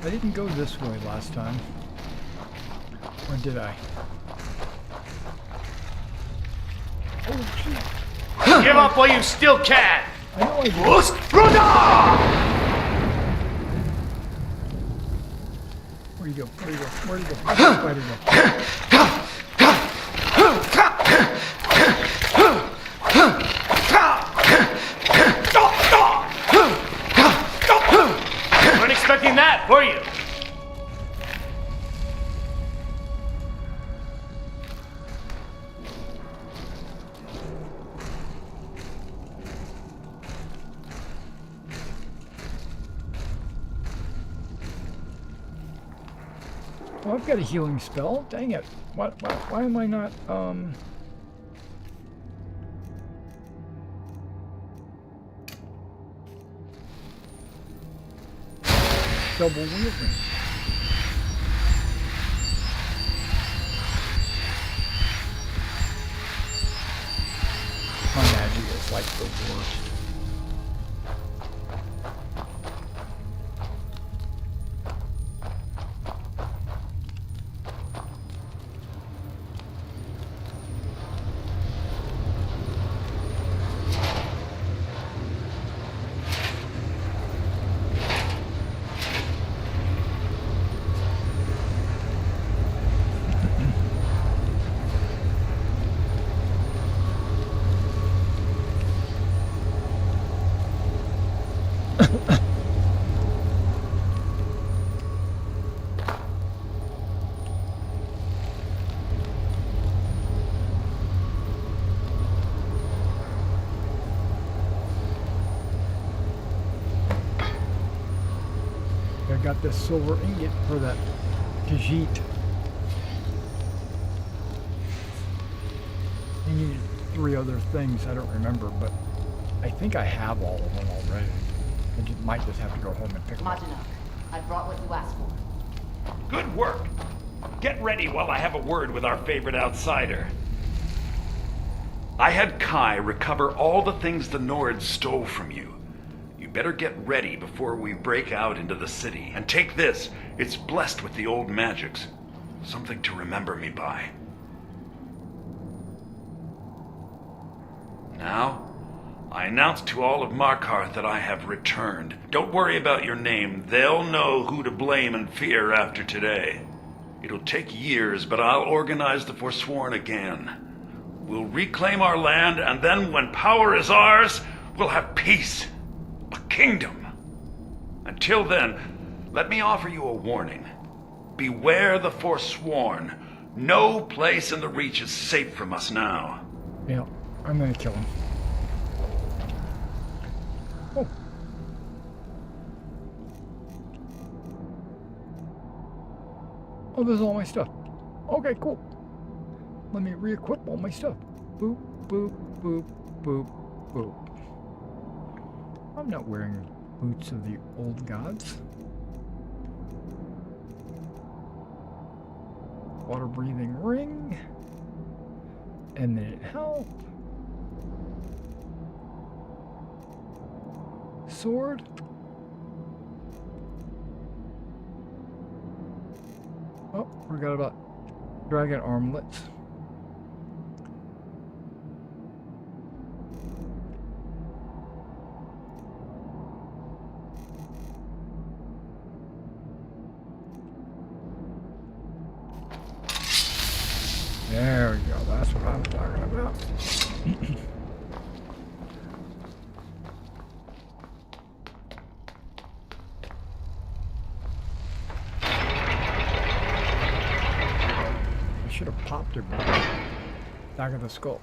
I didn't go this way last time. Or did I? Oh, shit. Give up while you still can! I know I did. Where'd he go? Where'd he go? Where'd he go? Where'd he go? Weren't expecting that, were you? Oh, I've got a healing spell. Dang it. Why am I not, double wielding? My magic is like the worst. I got this silver ingot for that Khajiit. I needed 3 other things, I don't remember, but I think I have all of them already. I might just have to go home and pick them up. I brought what you asked for. Good work. Get ready while I have a word with our favorite outsider. I had Kai recover all the things the Nords stole from you. You better get ready before we break out into the city. And take this. It's blessed with the old magics. Something to remember me by. Now, I announce to all of Markarth that I have returned. Don't worry about your name. They'll know who to blame and fear after today. It'll take years, but I'll organize the Forsworn again. We'll reclaim our land, and then when power is ours, we'll have peace. A kingdom. Until then, let me offer you a warning. Beware the Forsworn. No place in the Reach is safe from us now. Yeah, I'm gonna kill him. Oh. Oh, there's all my stuff. Okay, cool. Let me re-equip all my stuff. Boop, boop, boop, boop, boop. I'm not wearing boots of the old gods. Water breathing ring. Eminent help. Sword. Oh, forgot about dragon armlets. There we go, that's what I'm talking about. I should have popped her back of the skull.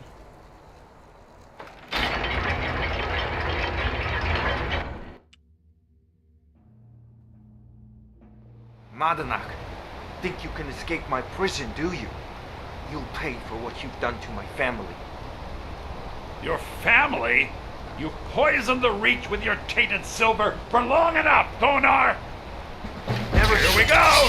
Madanak, think you can escape my prison, do you? You'll pay for what you've done to my family. Your family? You poisoned the Reach with your tainted silver for long enough, Thonar! Here we go!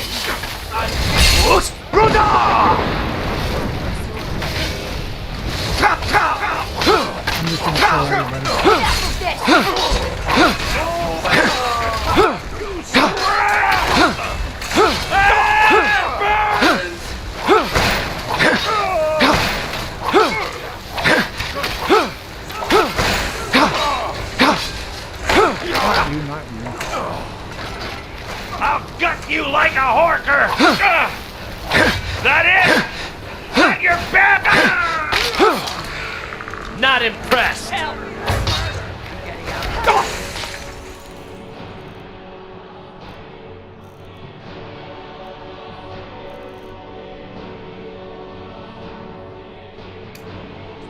I'll gut you like a horker! That it? That your back? Not impressed.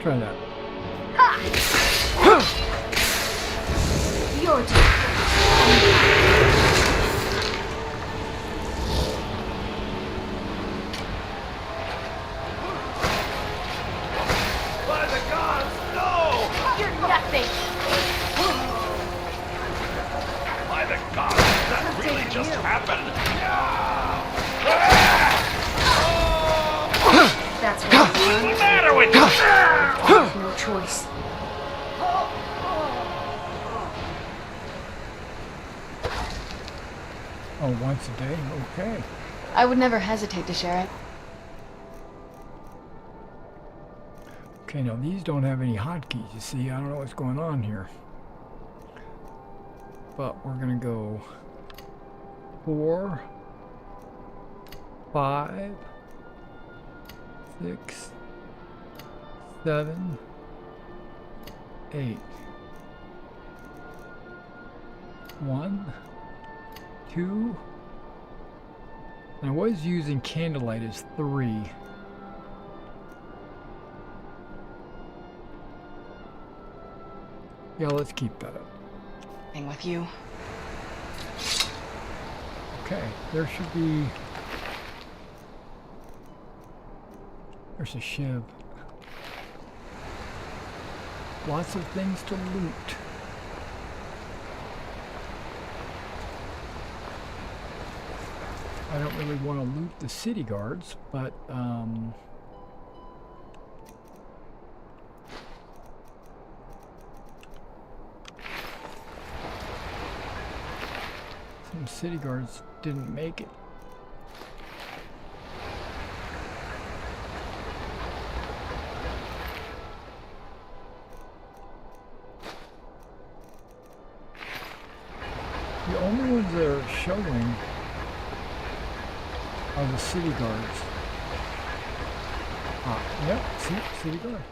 Try that. Your turn. happen? That's what What's the matter with you? no choice. Oh, once a day? Okay. I would never hesitate to share it. Okay, now these don't have any hotkeys, you see. I don't know what's going on here. But we're going to go 4, 5, 6, 7, 8. 1, 2. And I was using candlelight as 3. Yeah, let's keep that up. Thing with you. Okay, there should be... There's a shiv. Lots of things to loot. I don't really want to loot the city guards, but some city guards didn't make it. The only ones that are showing are the city guards. Ah, yep, city guard.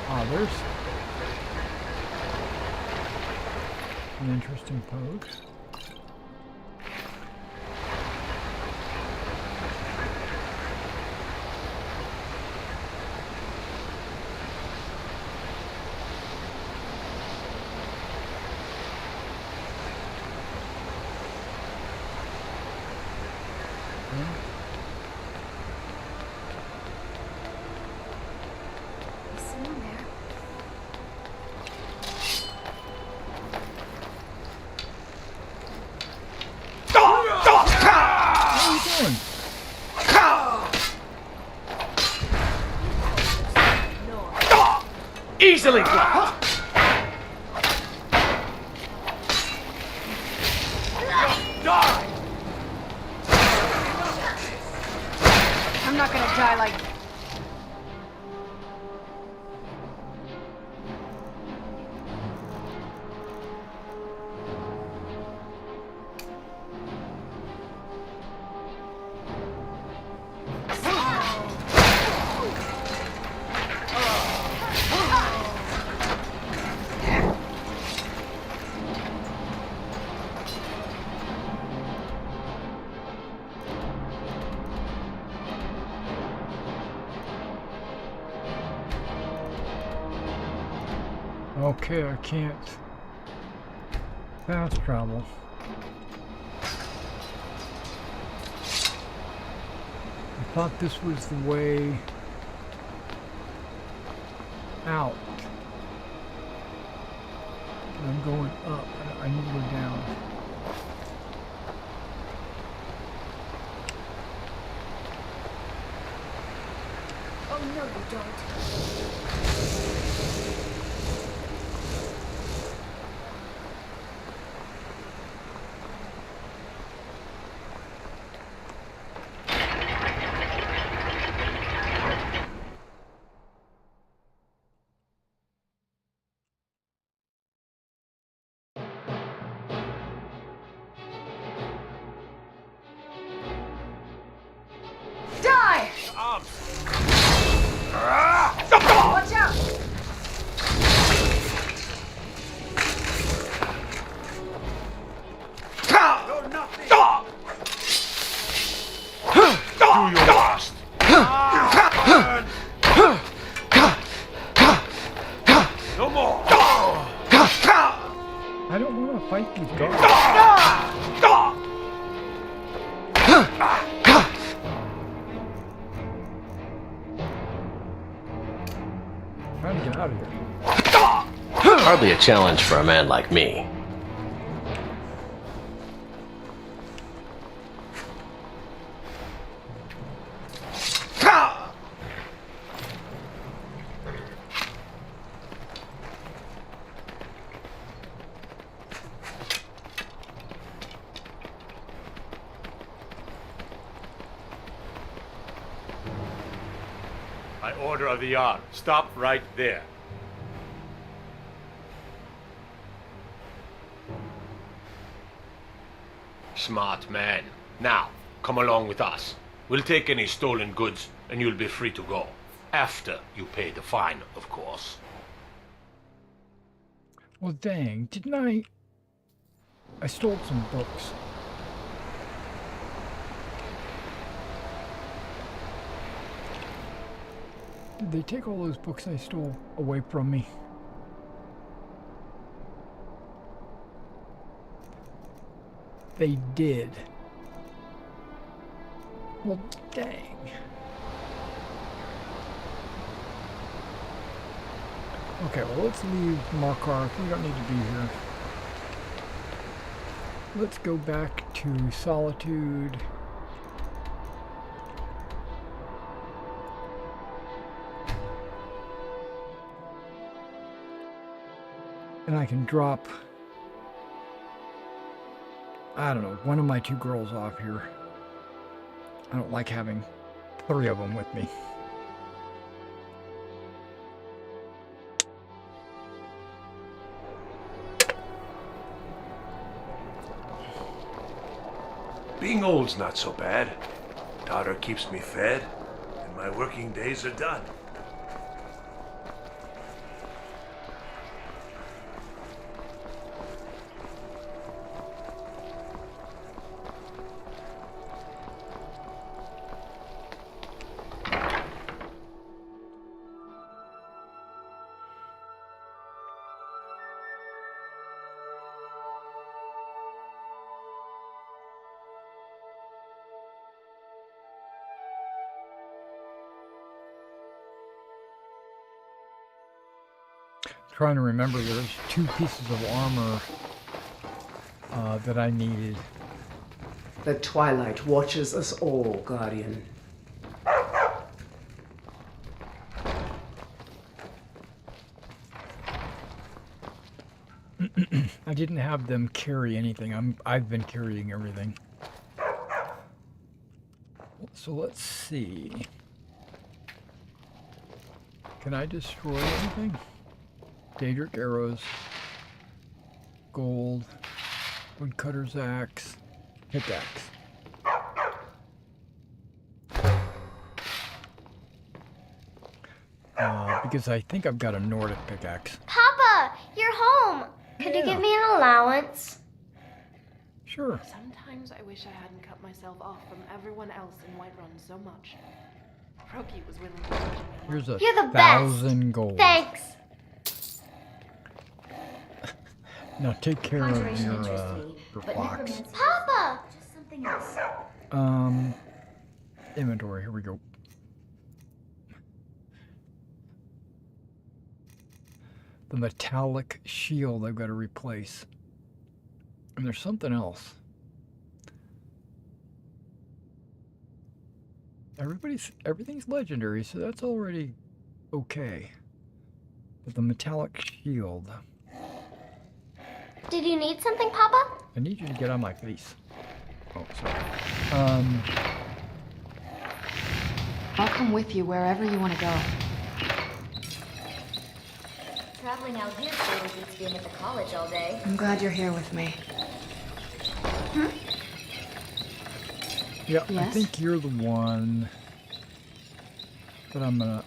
Ah, there's an interesting pose. Easily blocked. Die! I'm not gonna die like... Okay, I can't fast travel. I thought this was the way out. I'm going up. I need to go down. Oh no, you don't. Die! Watch out! You're nothing. Do your best. No more. I don't want to fight these guards. Trying to get out of here. Hardly a challenge for a man like me. By order of the Jarl. Stop right there. Smart man. Now, come along with us. We'll take any stolen goods, and you'll be free to go. After you pay the fine, of course. Well, dang, didn't I stole some books. Did they take all those books I stole away from me? They did. Well, dang. Okay, well, let's leave Markarth. We don't need to be here. Let's go back to Solitude. And I can drop, I don't know, one of my 2 girls off here. I don't like having 3 of them with me. Being old's not so bad. Daughter keeps me fed, and my working days are done. Trying to remember, there's 2 pieces of armor that I needed. The twilight watches us all, Guardian. I didn't have them carry anything. I've been carrying everything. So let's see. Can I destroy anything? Daedric arrows, gold, woodcutter's axe, pickaxe. Because I think I've got a Nordic pickaxe. Papa, you're home. Could you give me an allowance? Sure. Sometimes I wish I hadn't cut myself off from everyone else in Whiterun so much. Roki was willing to teach me. Here's a You're the 1,000 gold. Thanks. Now take care of your box. Papa! Just something else. Inventory, here we go. The metallic shield I've got to replace. And there's something else. Everything's legendary, so that's already okay. But the metallic shield. Did you need something, Papa? I need you to get on my face. Oh, sorry. I'll come with you wherever you want to go. Traveling out here sure beats being at the college all day. I'm glad you're here with me. Yeah, I Yes? think you're the one that I'm gonna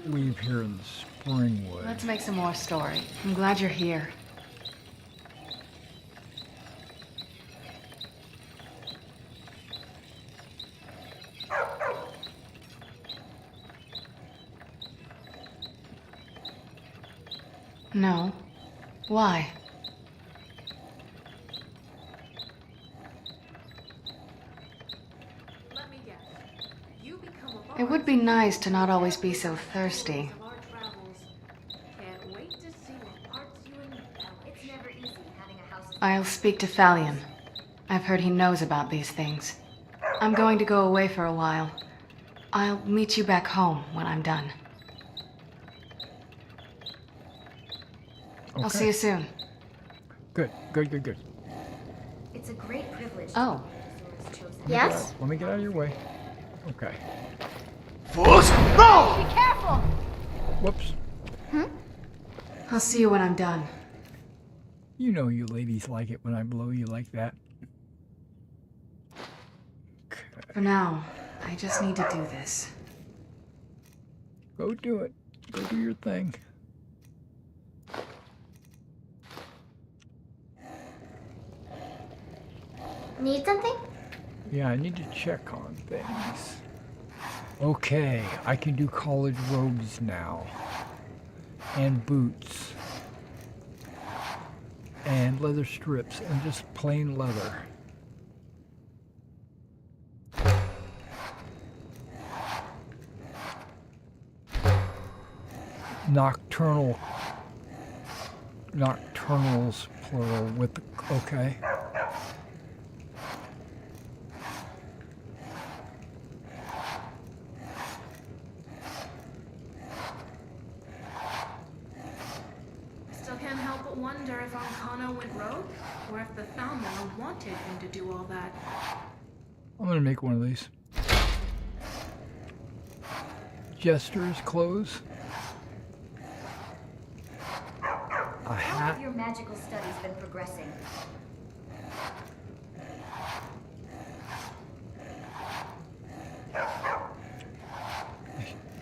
leave here in Springwood. Let's make some more story. I'm glad you're here. No. Why? Let me guess. You become a It would be nice to not always be so thirsty. of our travels. Can't wait to see what parts you embellish. It's never easy having a house. I'll speak to Thalion. I've heard he knows about these things. I'm going to go away for a while. I'll meet you back home when I'm done. I'll Okay. see you soon. Good. It's a great privilege. Oh. Yes? Let me get out of your way. Okay. No! Be careful! Whoops. I'll see you when I'm done. You know you ladies like it when I blow you like that. For now, I just need to do this. Go do it. Go do your thing. Need something? Yeah, I need to check on things. Okay, I can do college robes now. And boots. And leather strips and just plain leather. Nocturnals plural with the, okay. Still can't help but wonder if Ancano went rogue, or if the Thalmor wanted him to do all that. I'm gonna make one of these. Jester's clothes. A How hat. have your magical studies been progressing?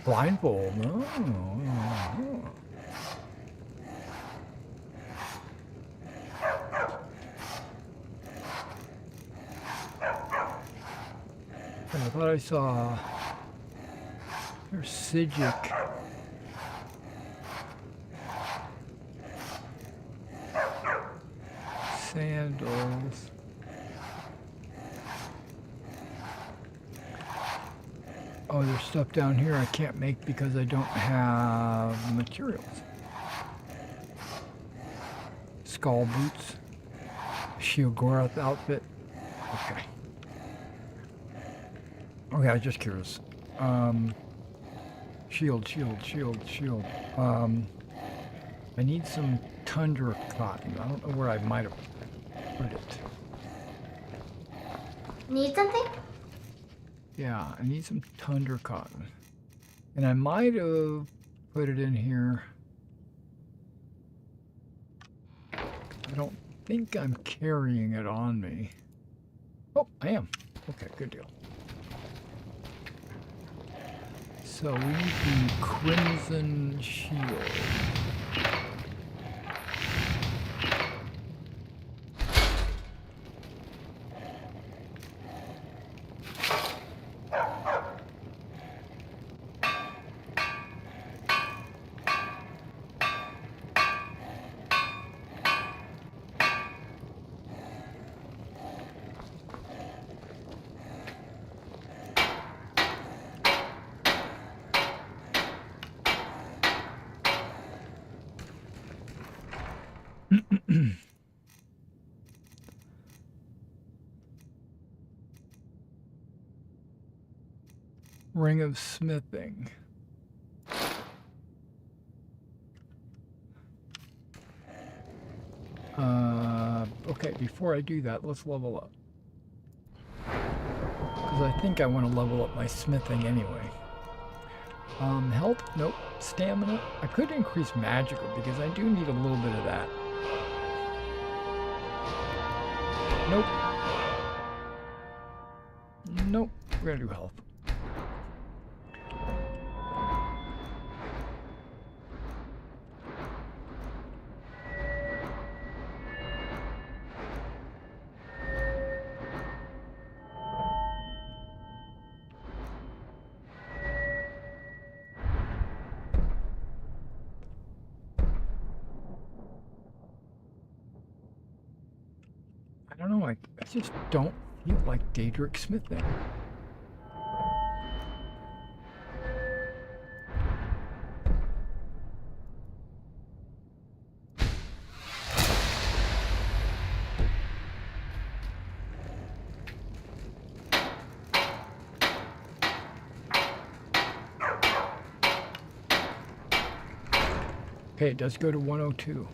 Blindfold, no. I thought I saw there's Sigic. Sandals. Oh, there's stuff down here I can't make because I don't have materials. Skull boots. Sheogorath outfit. Okay. Okay, I was just curious. Shield. I need some tundra cotton. I don't know where I might have put it. Need something? Yeah, I need some tundra cotton. And I might have put it in here. I don't think I'm carrying it on me. Oh, I am. Okay, good deal. So we need the Crimson Shield. Ring of Smithing. Okay, before I do that, let's level up. Because I think I want to level up my smithing anyway. Health? Nope. Stamina? I could increase magical because I do need a little bit of that. Nope. Nope. We're gonna do health. I don't know, I just don't feel like Daedric smithing. Okay, it does go to 102.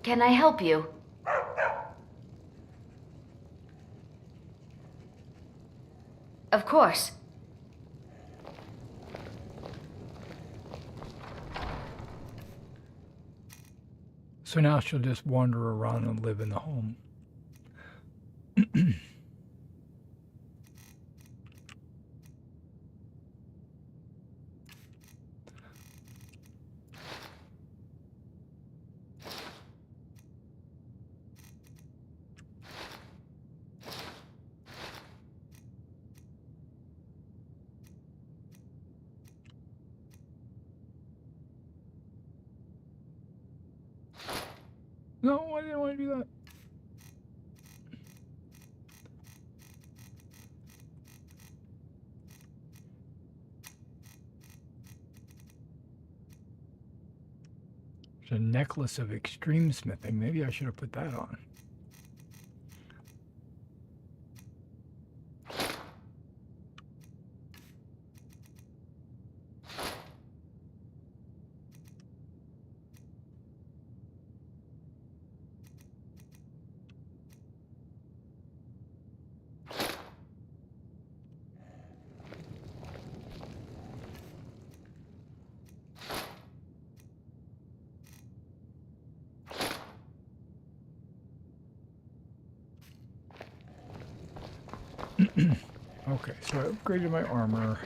Can I help you? Of course. So now she'll just wander around and live in the home. No, I didn't want to do that. It's a necklace of extreme smithing. Maybe I should have put that on. Okay, so I upgraded my armor.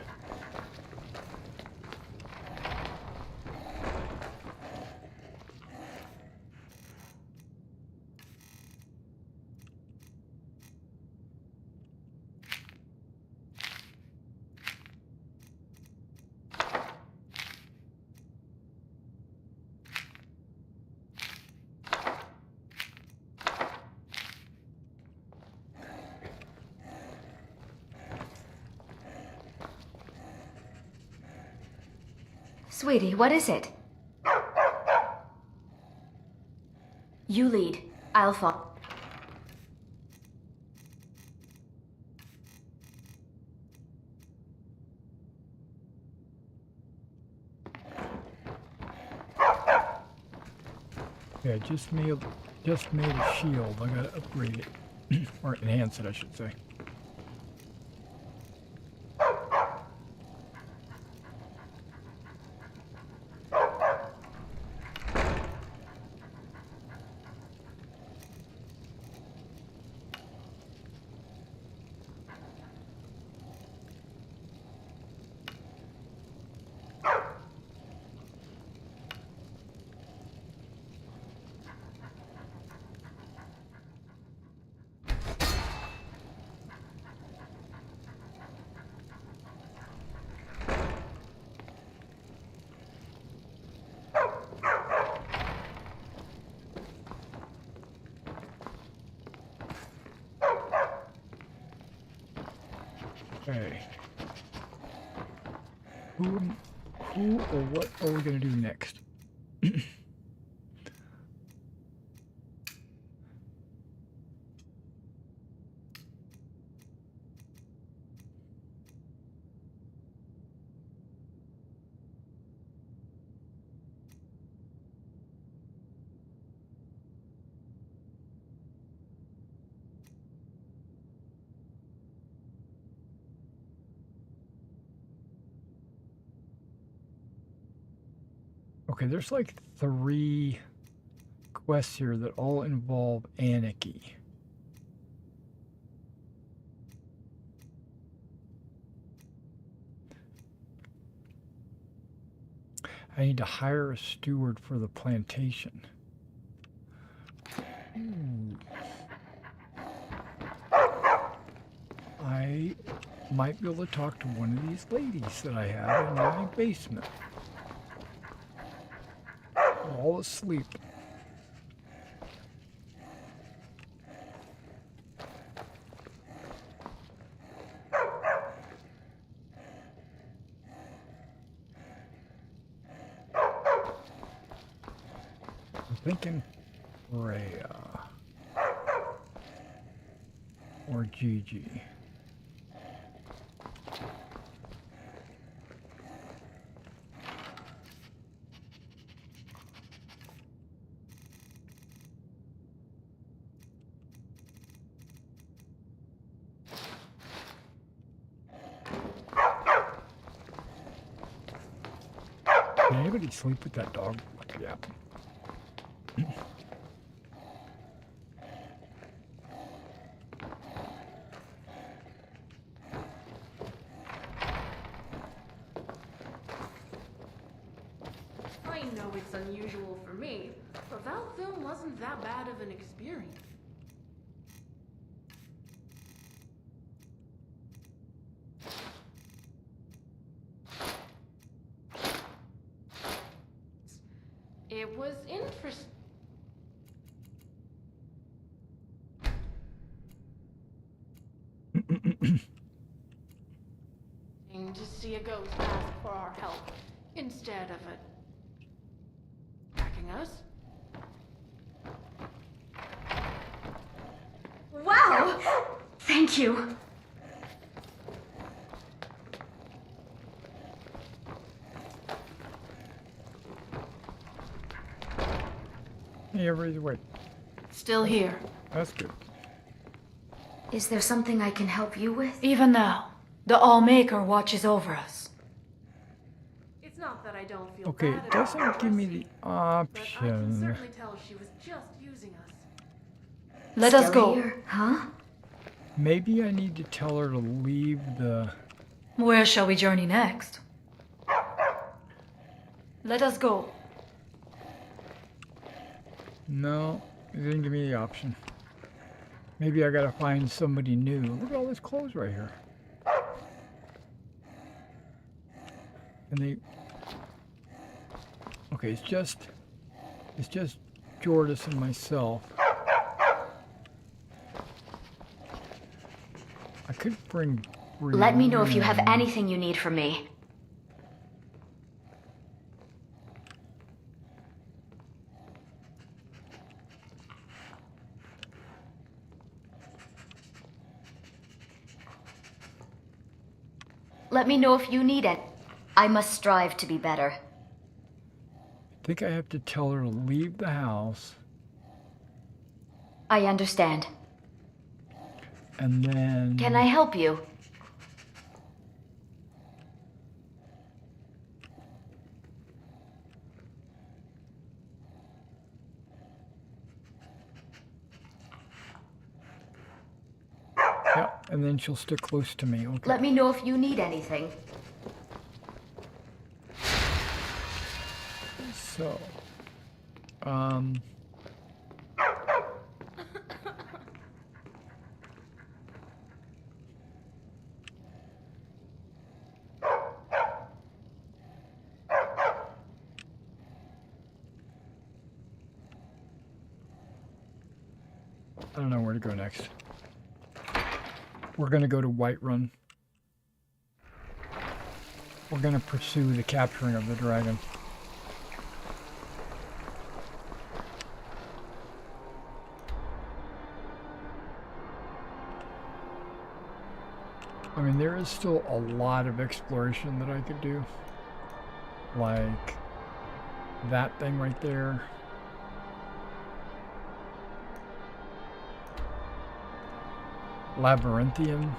Sweetie, what is it? You lead. I'll follow. Yeah, just made a shield. I gotta upgrade it. Or enhance it, I should say. Okay. Who or what are we going to do next? Okay, there's like 3 quests here that all involve anarchy. I need to hire a steward for the plantation. I might be able to talk to one of these ladies that I have in my basement. They're all asleep. I'm thinking Freya. or Gigi. Can anybody sleep with that dog? Yeah. I know it's unusual for me, but that film wasn't that bad of an experience. It was interesting. To see a ghost ask for our help instead of attacking us. Wow! Thank you. Hey, everybody's awake. Still here. That's good. Is there something I can help you with? Even now, the All-Maker watches over us. It's not that I don't feel Okay, bad it doesn't give me the but I can option. certainly tell she was just using us. Let us Still go. here, huh? Maybe I need to tell her to leave the... Where shall we journey next? Let us go. No, it didn't give me the option. Maybe I gotta find somebody new. Look at all this clothes right here. And they... Okay, it's just Jordis and myself. I could bring... Let me know if you have anything you need from me. Let me know if you need it. I must strive to be better. I think I have to tell her to leave the house. I understand. And then... Can I help you? Yeah, and then she'll stick close to me. Okay. Let me know if you need anything. So, I don't know where to go next. We're going to go to Whiterun. We're going to pursue the capturing of the dragon. I mean, there is still a lot of exploration that I could do. Like that thing right there. Labyrinthium.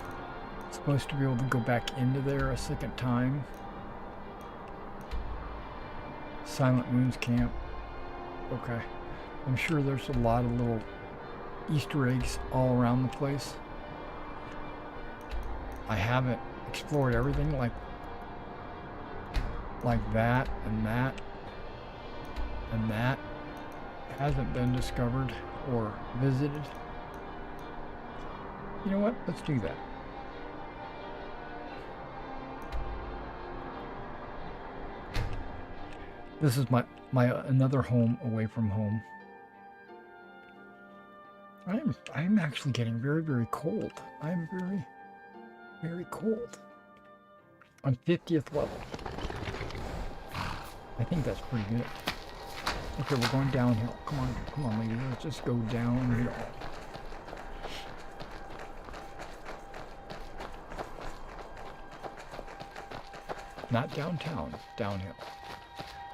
Supposed to be able to go back into there a second time. Silent Moon's Camp. Okay. I'm sure there's a lot of little Easter eggs all around the place. I haven't explored everything like that and that and that hasn't been discovered or visited. You know what? Let's do that. This is my another home away from home. I'm actually getting very, very cold. I'm very, very cold. On 50th level. I think that's pretty good. Okay, we're going downhill. Come on, lady. Let's just go downhill. Not downtown, downhill.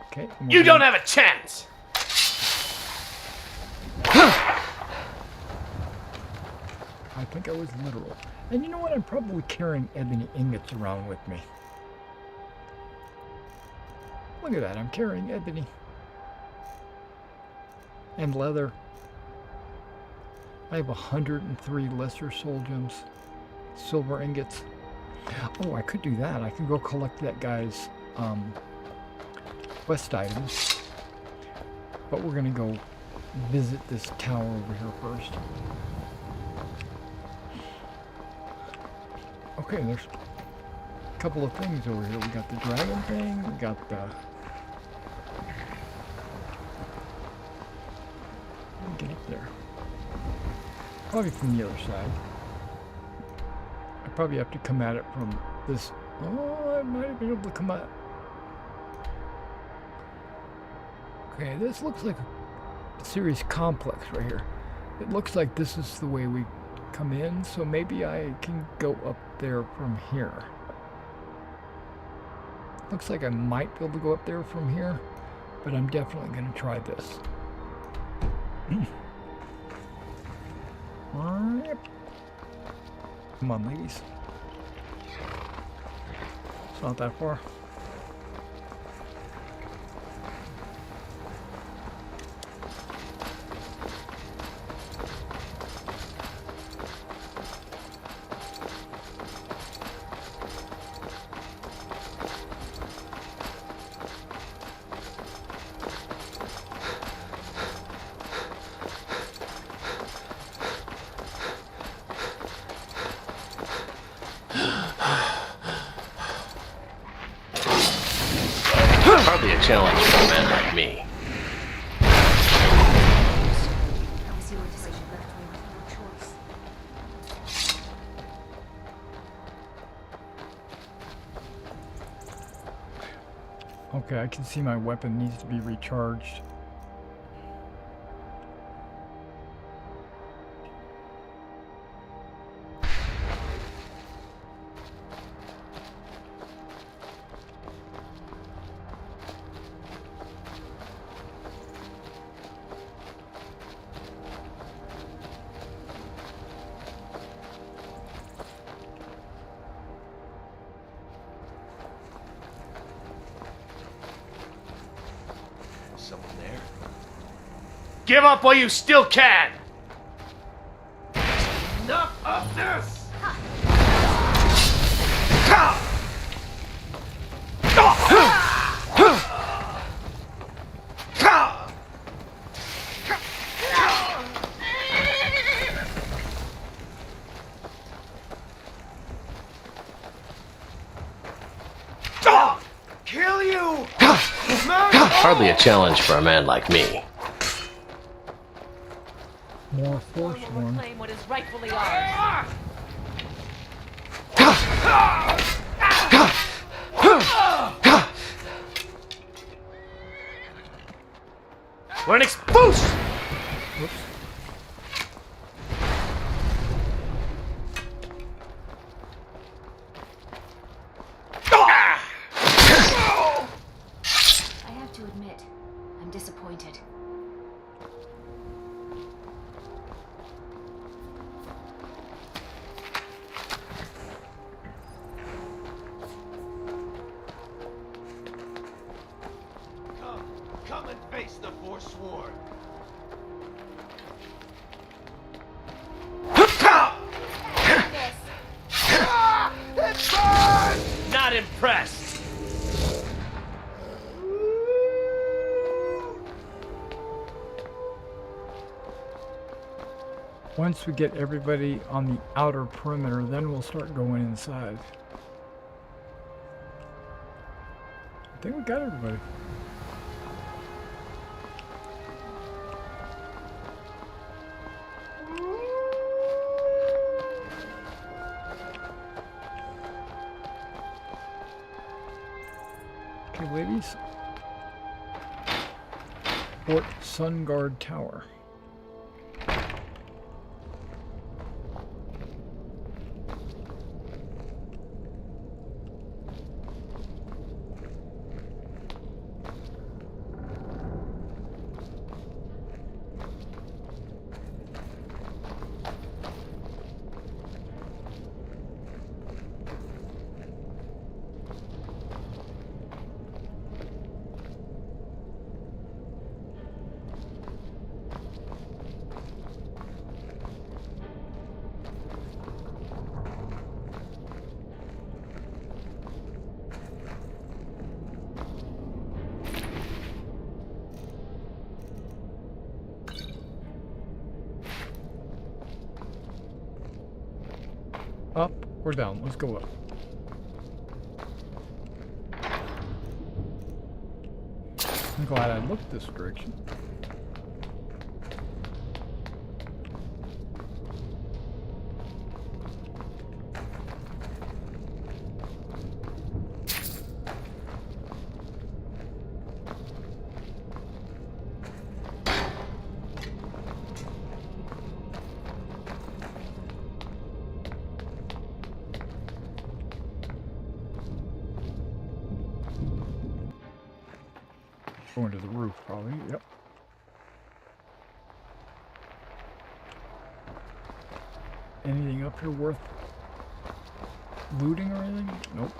Okay. You don't have a chance! I think I was literal. And you know what? I'm probably carrying ebony ingots around with me. Look at that. I'm carrying ebony. And leather. I have 103 lesser soul gems. Silver ingots. Oh, I could do that. I could go collect that guy's quest items. But we're going to go visit this tower over here first. Okay, there's a couple of things over here. We got the dragon thing, we got the... Let me get up there. Probably from the other side. I probably have to come at it from this... Oh, I might have been able to come at... Okay, this looks like a serious complex right here. It looks like this is the way we come in, so maybe I can go up there from here. Looks like I might be able to go up there from here, but I'm definitely going to try this. Come on, ladies. It's not that far. Hardly a challenge for a man like me. Okay, I can see my weapon needs to be recharged. Someone there? Give up while you still can! Enough of this! Kill you! Hardly a challenge for a man like me. More force one. Reclaim what is rightfully ours. We're an expulsion! Whoops. I have to admit, I'm disappointed. Come and face the Forsworn. Not impressed. Once we get everybody on the outer perimeter, then we'll start going inside. I think we got everybody. Okay, ladies. Fort Sunguard Tower. Up or down? Let's go up. I'm glad I looked this direction. Going to the roof, probably. Yep. Anything up here worth looting or anything? Nope.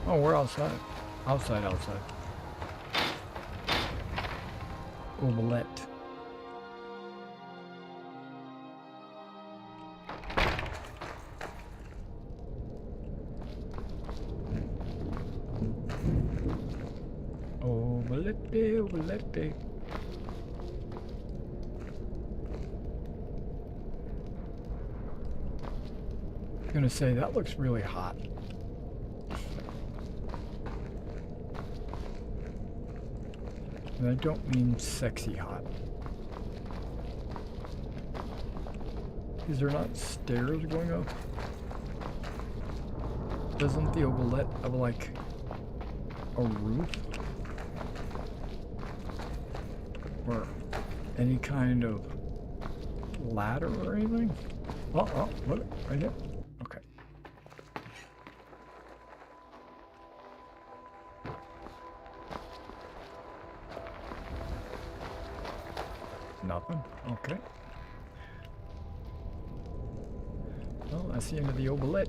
Oh, we're outside. Outside. Omelette. Omelette. I'm gonna say that looks really hot. And I don't mean sexy hot. Is there not stairs going up? Doesn't the omelette have like a roof? Or any kind of ladder or anything? Oh, look, right there. Okay. Nothing. Okay. Well, that's the end of the omelette.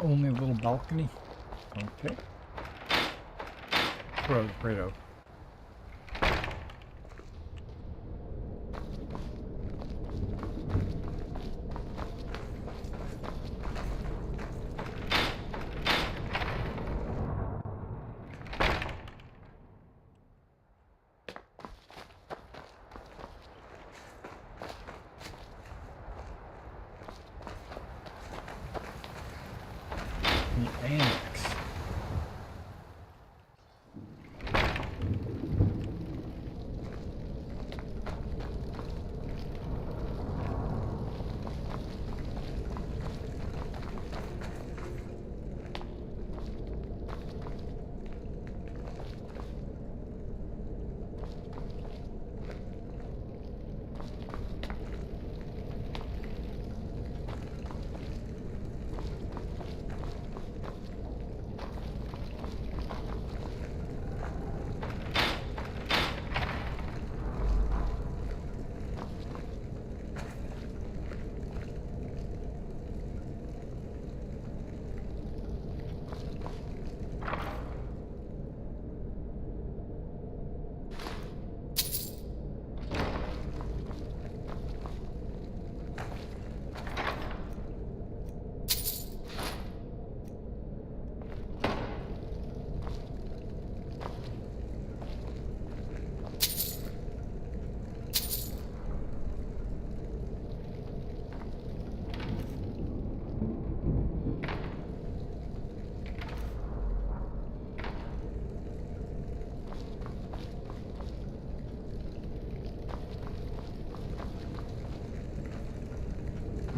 Only a little balcony. Okay. What I was afraid of.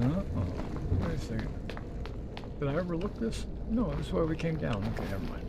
Wait a second. Did I overlook this? No, this is why we came down. Okay, never mind.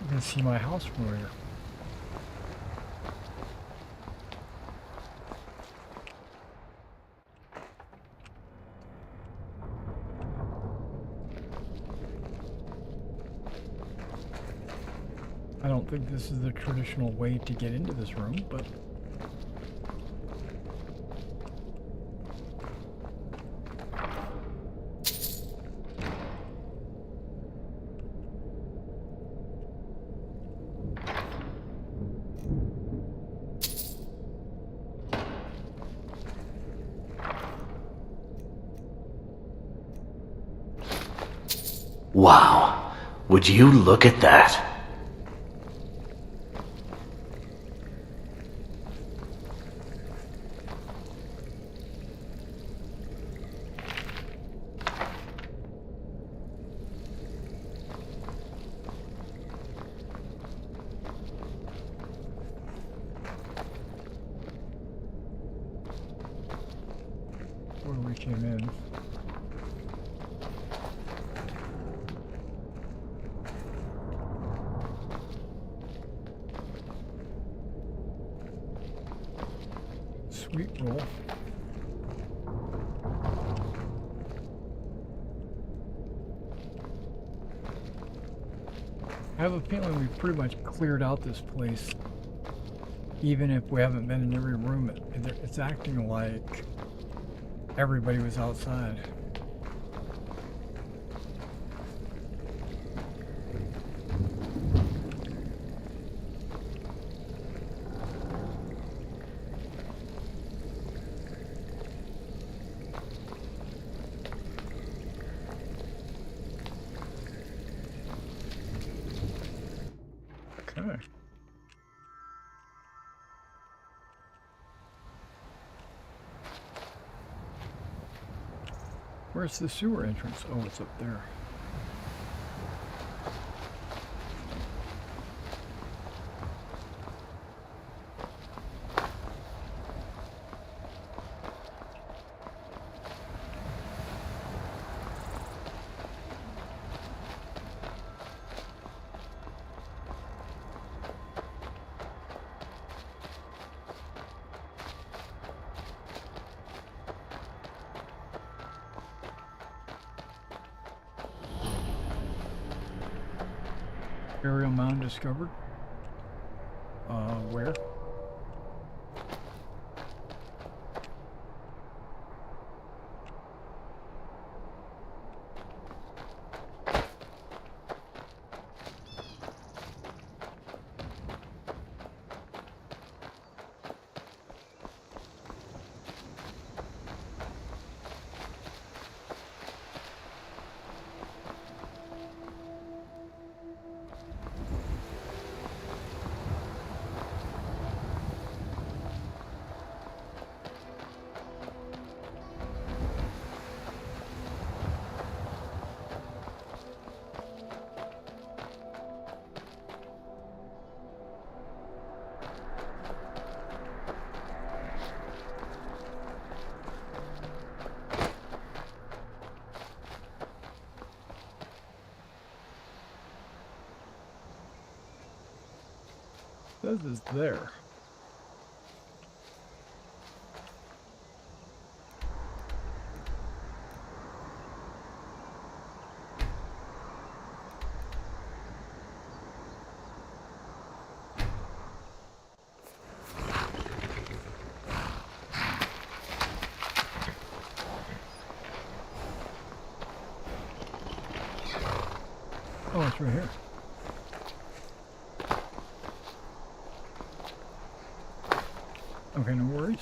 You can see my house from here. I don't think this is the traditional way to get into this room, but Wow. Would you look at that? where we came in. Sweet roll. I have a feeling we've pretty much cleared out this place. Even if we haven't been in every room, it's acting like everybody was outside. Okay. Where's the sewer entrance? Oh, it's up there. Burial mound discovered. Where? says is there. Oh, it's right here. Okay, no worries.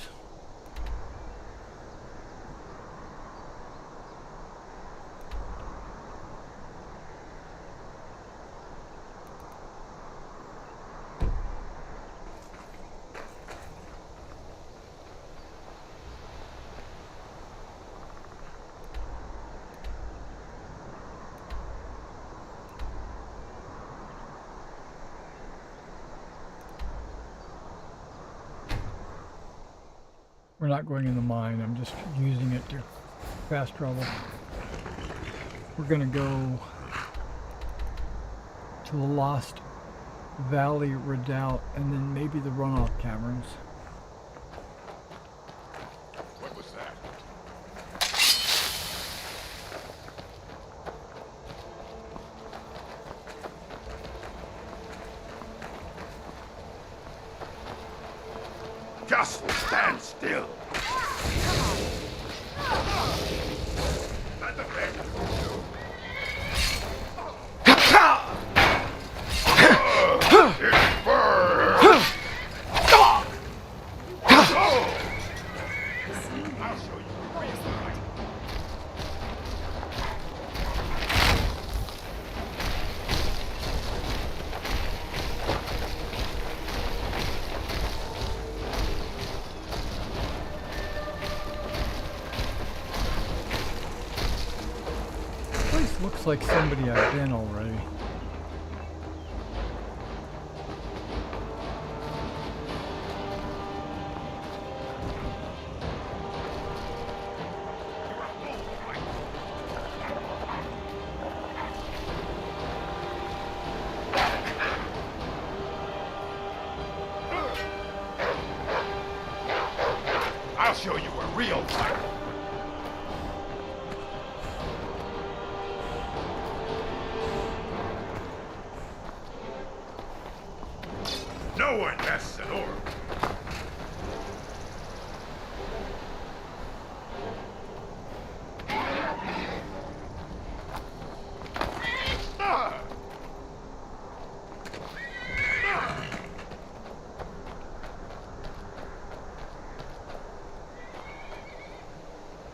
We're not going in the mine, I'm just using it to fast travel. We're gonna go to the Lost Valley Redoubt and then maybe the runoff caverns. What was that? Just stand still. Let the man do. It burns. I'll show you the real fight. This looks like somebody I've been already. I'll show you a real fight. No one messes an orc.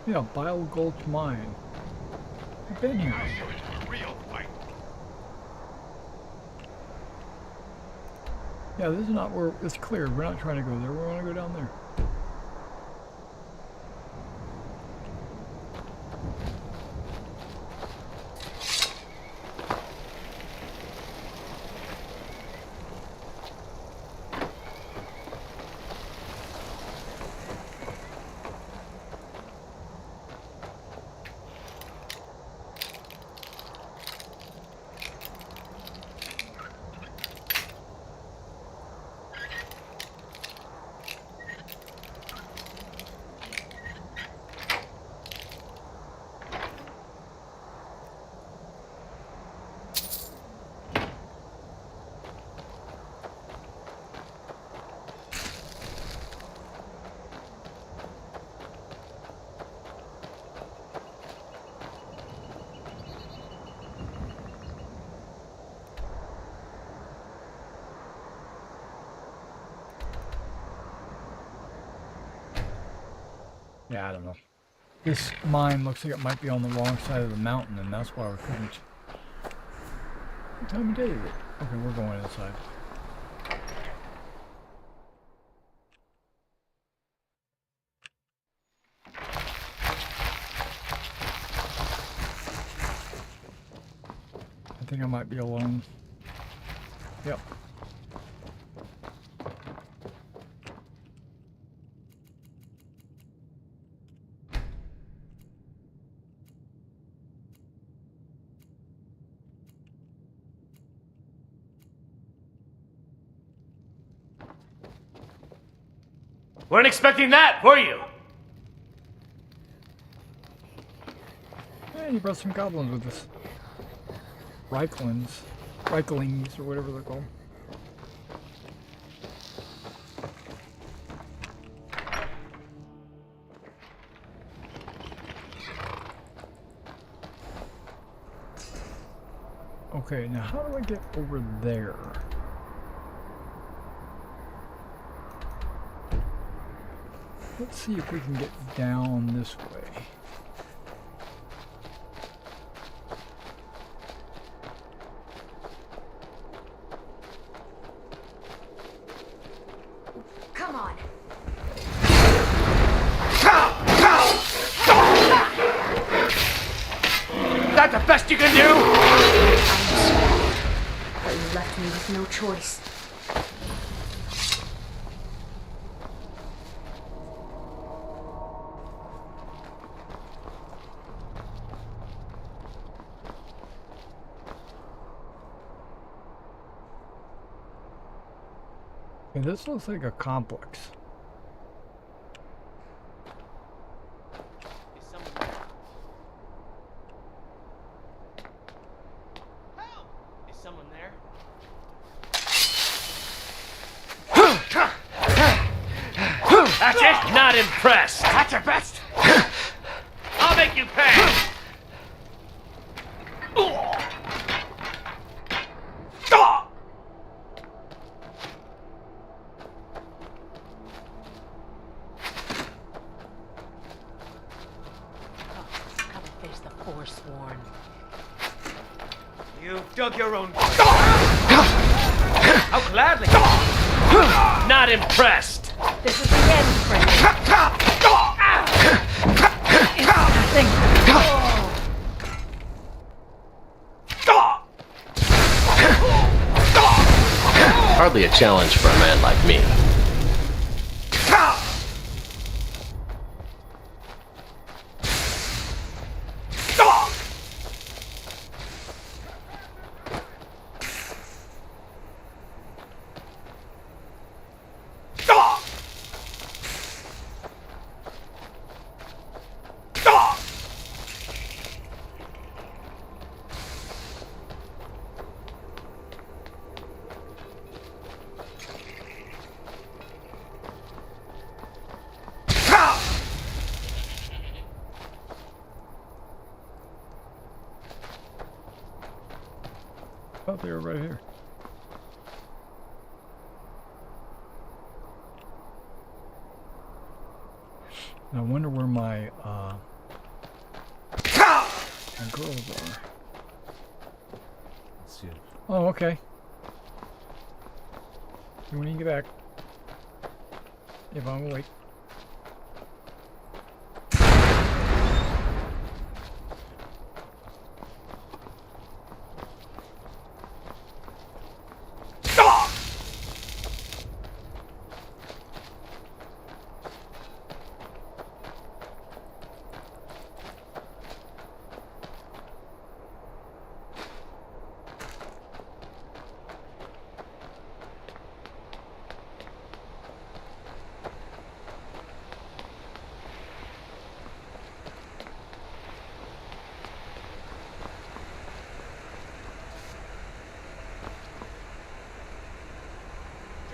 Yeah, Bile Gulch Mine. I've been here. I'll show you a real fight. Yeah, this is not where it's cleared. We're not trying to go there. We want to go down there. Yeah, I don't know. This mine looks like it might be on the wrong side of the mountain, and that's why we couldn't. What time of day is it? Okay, we're going inside. I think I might be alone. Yep. Weren't expecting that, were you? Yeah, you brought some goblins with us. Reiklings, or whatever they're called. Okay, now how do I get over there? Let's see if we can get down this way. Come on. That the best you can do? I'm sorry, but you left me with no choice. Okay, this looks like a complex. Is someone there? That's it? Not impressed. That's your best. I'll make you pay. Gotta face the Forsworn. You dug your own. How gladly. Not impressed. This is the end, friend. It's nothing. Hardly a challenge for a man like me. Oh, they were right here. I wonder where my girls are. Let's see. Oh, okay. When you get back, if I'm awake.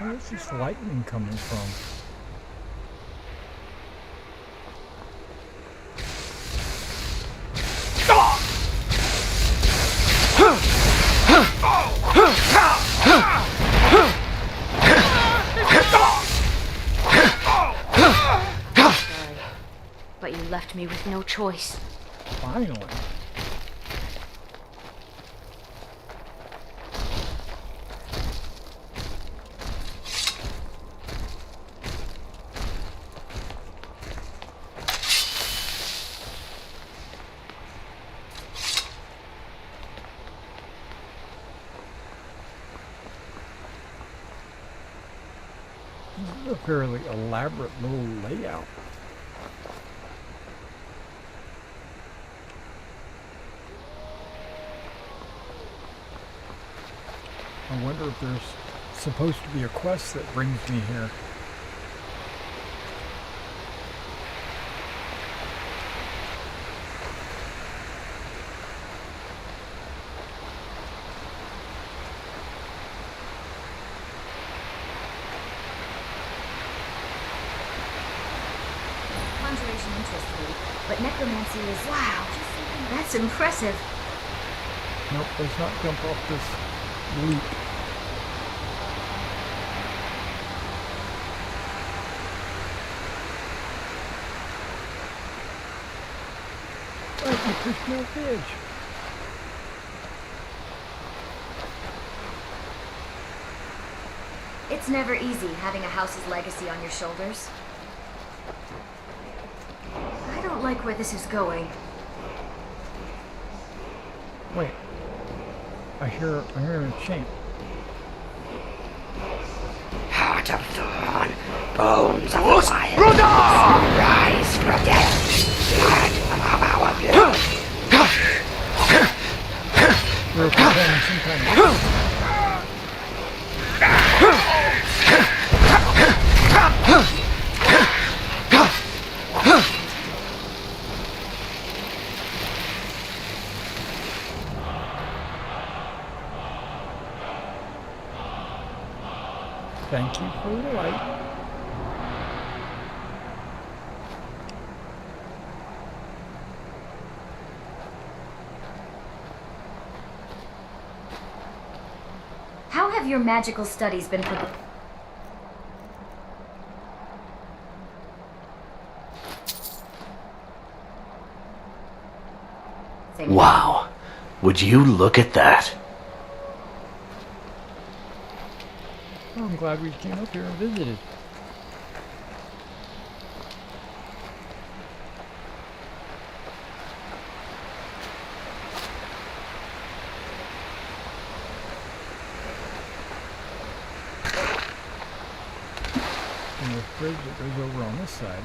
Where's this lightning coming from? Sorry, but you left me with no choice. Finally. This is a fairly elaborate little layout. I wonder if there's supposed to be a quest that brings me here. conjuration interests me, but necromancy is... Wow, that's impressive. Nope, let's not jump off this leap. Oh, you pushed me off the edge. It's never easy having a house's legacy on your shoulders. I don't like where this is going. Wait. I hear a chant. Heart of thorn, bones of fire, rise from death, blood of our blood. We're performing some kind of... Thank you for the light. How have your magical studies been Wow. Would you look at that? Oh, I'm glad we came up here and visited. And the bridge that goes over on this side.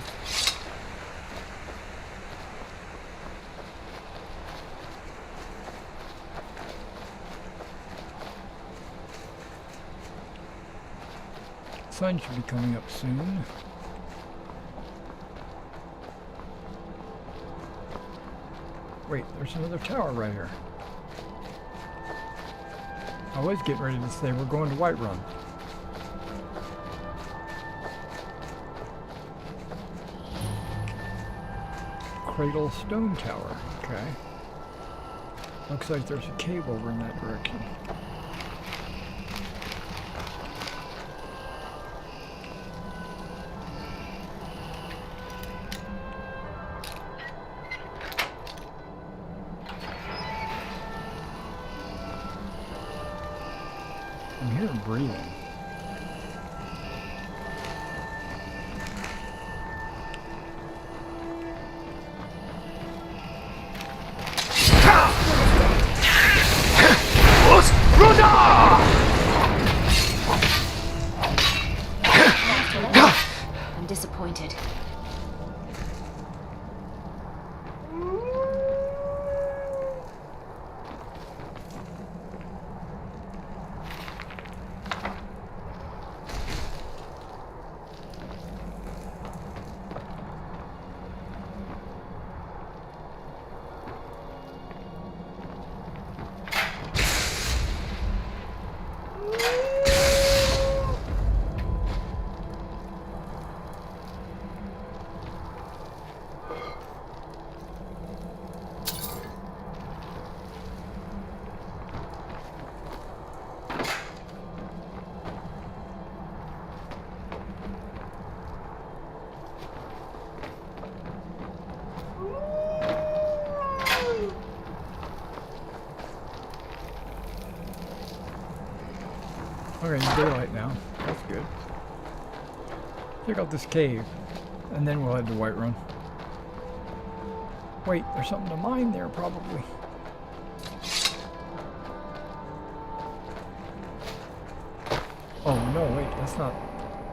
Sun should be coming up soon. Wait, there's another tower right here. I was getting ready to say we're going to Whiterun. Cradle Stone Tower, okay. Looks like there's a cave over in that direction. I'm hearing breathing. I'm disappointed. Okay, it's daylight now. That's good. Check out this cave, and then we'll head to Whiterun. Wait, there's something to mine there, probably. Oh no, wait, that's not...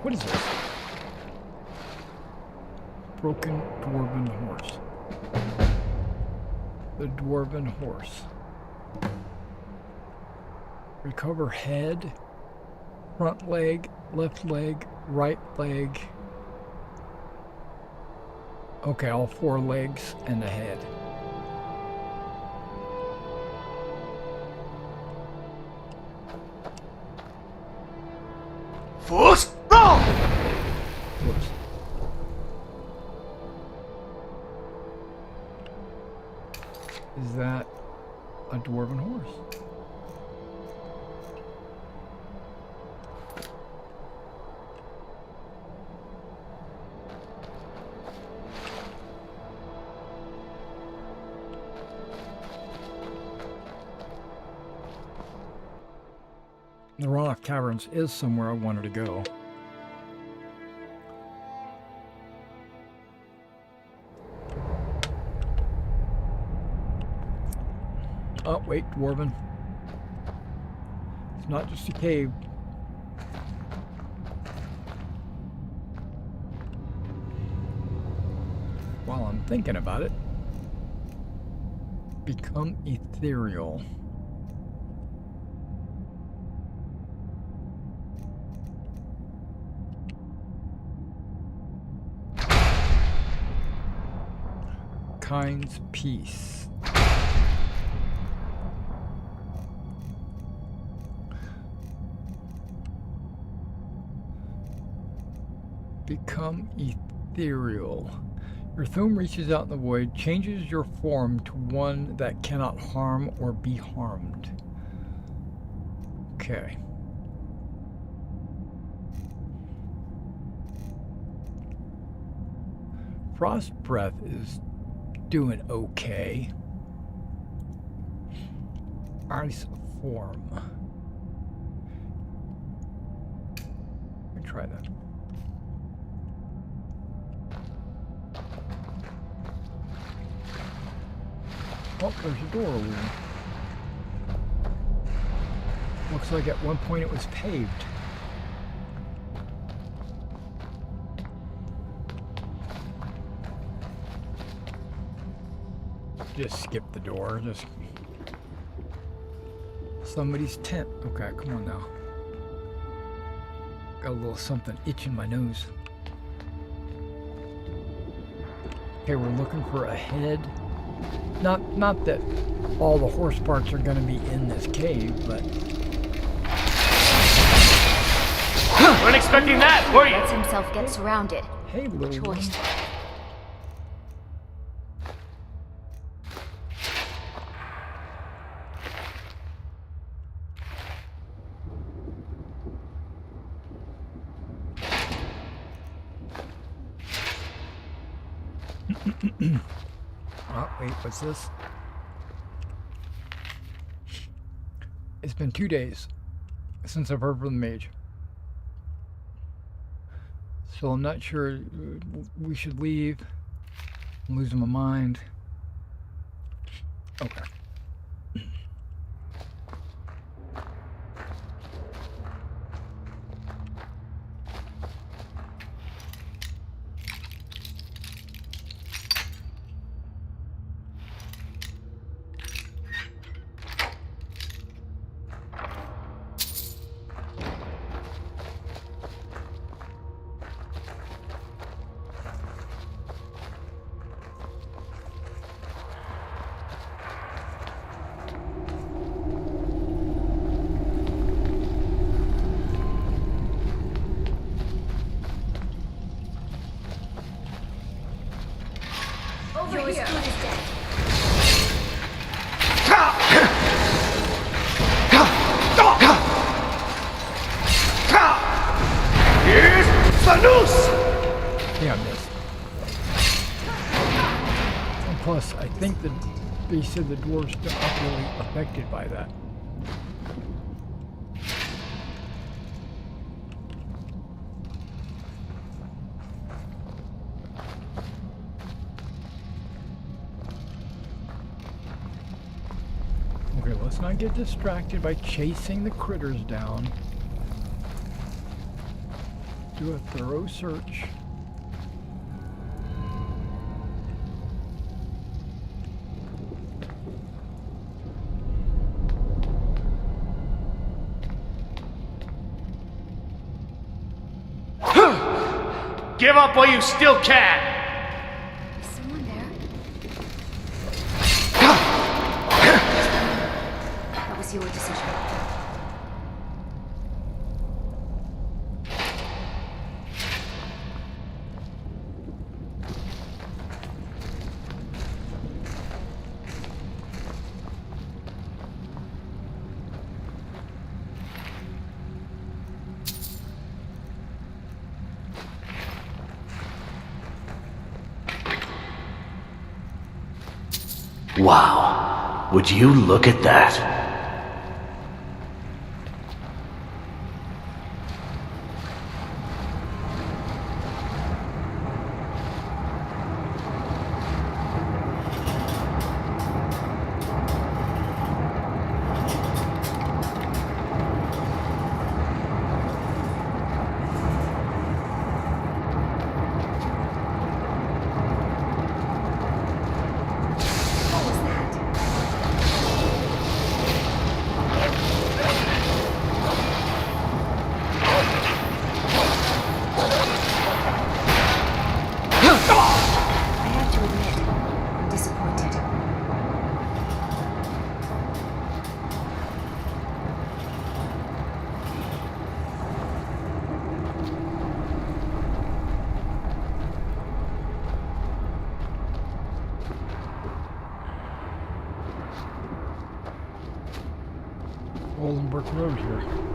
What is this? Broken Dwarven Horse. The Dwarven Horse. Recover head, front leg, left leg, right leg. Okay, all four legs and a head. Force, no! Whoops. dwarven horse. The Runoff Caverns is somewhere I wanted to go. Oh, wait, Dwarven. It's not just a cave. While I'm thinking about it, become ethereal. Kind's peace. Become ethereal. Your thumb reaches out in the void, changes your form to one that cannot harm or be harmed. Okay. Frost breath is doing okay. Ice form. Let me try that. Oh, there's a door over there. Looks like at one point it was paved. Just skip the door. Just somebody's tent. Okay, come on now. Got a little something itching my nose. Okay, we're looking for a head. Not that all the horse parts are going to be in this cave, but weren't expecting that, were you? Lets himself get surrounded. Hey, little choice. Oh, wait, what's this? It's been 2 days since I've heard from the mage. So I'm not sure we should leave. I'm losing my mind. Okay. Plus, I think that they said the dwarves aren't really affected by that. Okay, let's not get distracted by chasing the critters down. Do a thorough search. Give up while you still can! Is someone there? That was your decision. Wow. Would you look at that? Oldenburg Road here.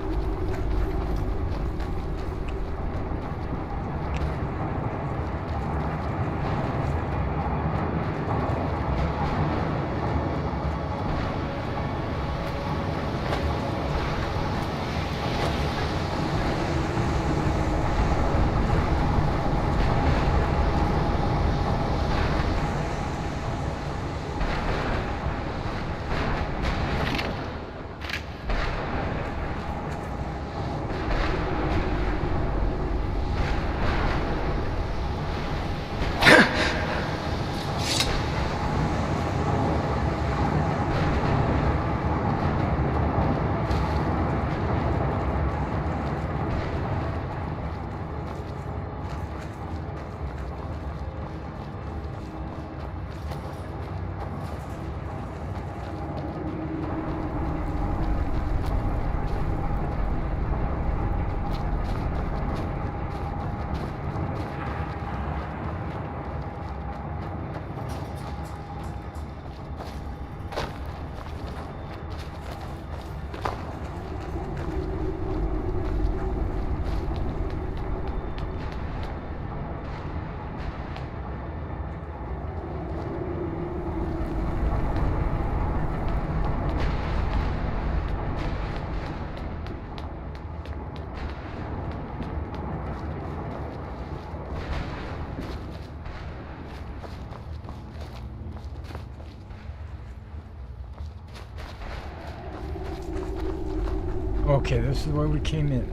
Okay, this is where we came in.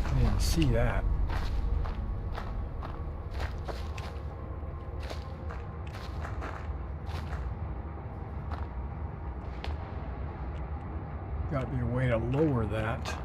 I didn't see that. Got to be a way to lower that.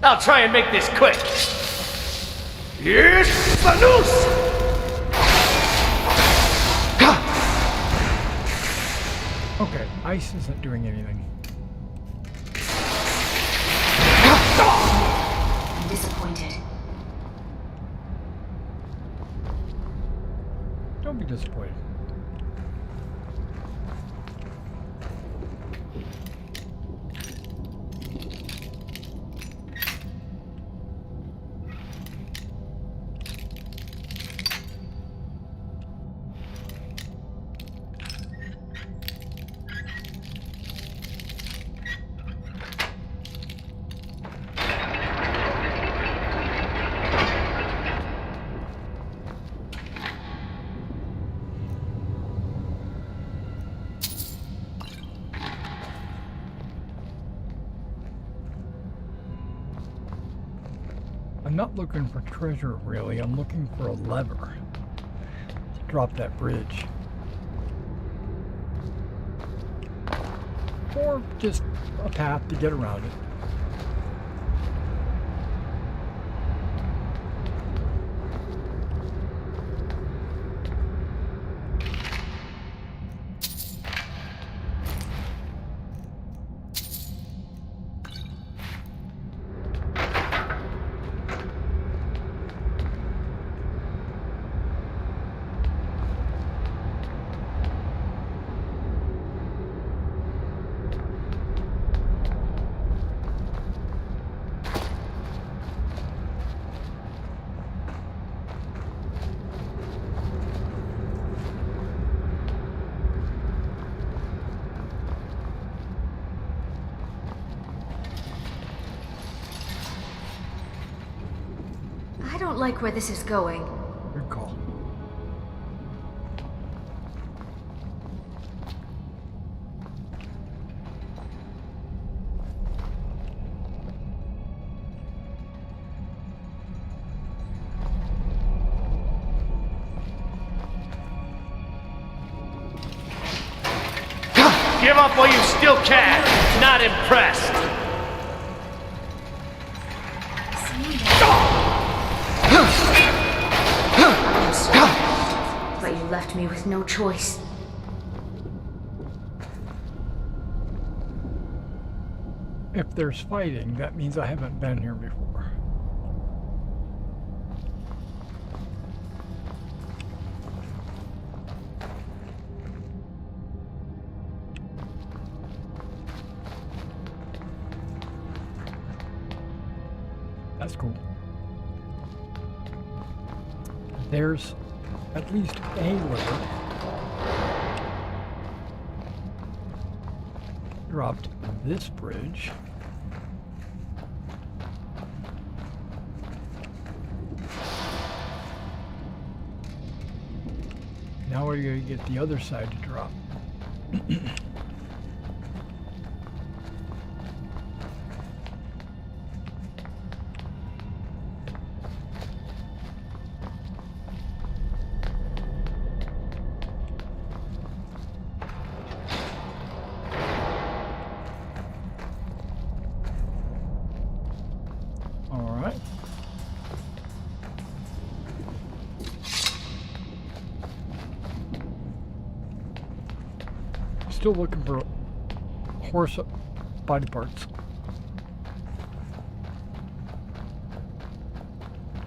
I'll try and make this quick. Here's the noose! Okay, ice isn't doing anything. I'm disappointed. Don't be disappointed. I'm not looking for treasure, really. I'm looking for a lever to drop that bridge. Or just a path to get around it. I don't like where this is going. Good call. Give up while you still can. Not impressed. I'm sorry, but you left me with no choice. If there's fighting, that means I haven't been here before. That's cool. There's at least a lever dropped this bridge. Now we're going to get the other side to drop. Still looking for horse body parts.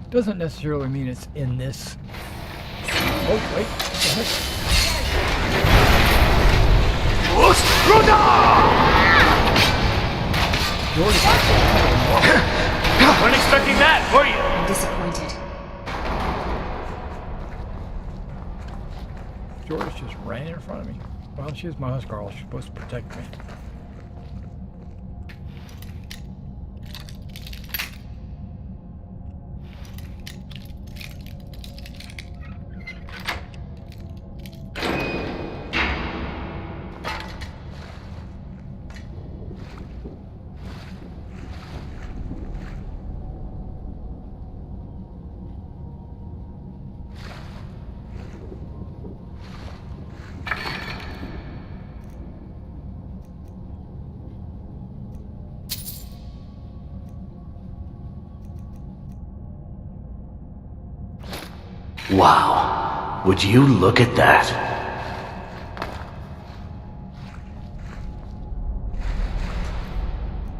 Doesn't necessarily mean it's in this. Oh wait, what the heck? Weren't expecting that, were you? I'm disappointed. George just ran in front of me. Well, she's my husband. She's supposed to protect me. Wow. Would you look at that?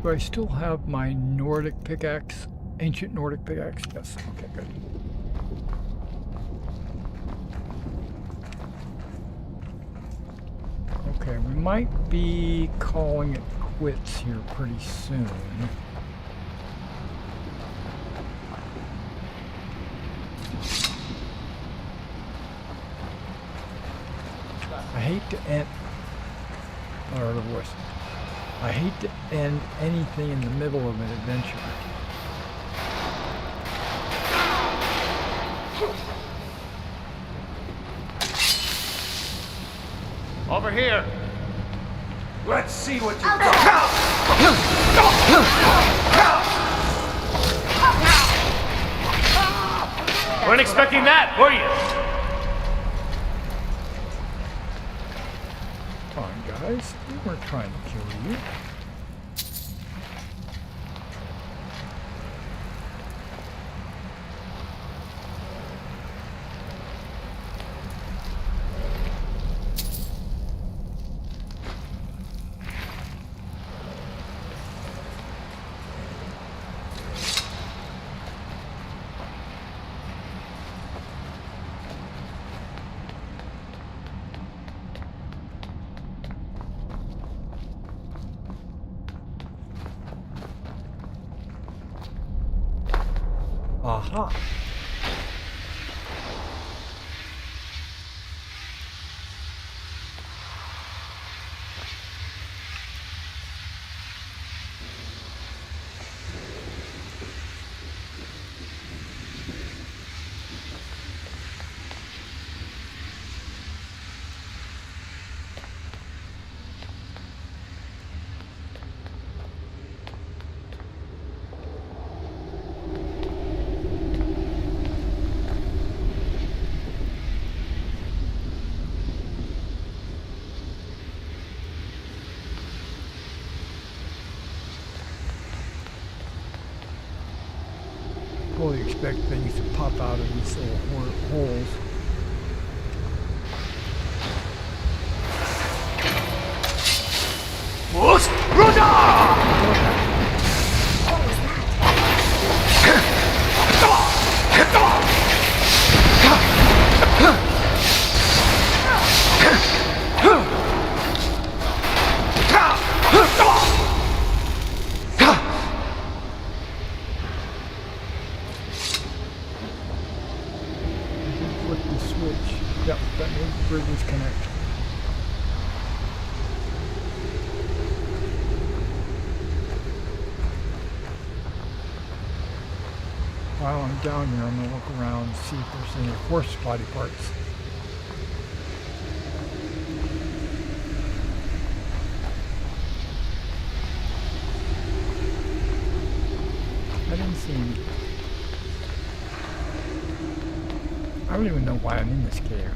Do I still have my Nordic pickaxe? Ancient Nordic pickaxe? Yes. Okay, good. Okay, we might be calling it quits here pretty soon. I hate to end... Or the voice. I hate to end anything in the middle of an adventure. Over here. Let's see what you've got. Weren't expecting that, were you? Come on, guys. We weren't trying to kill you. Aha. Fully expect things to pop out of these little holes. Flip the switch. Yep, that means the bridges connect. While I'm down here, I'm going to look around and see if there's any horse body parts. I didn't see any. I don't even know why I'm in this cave.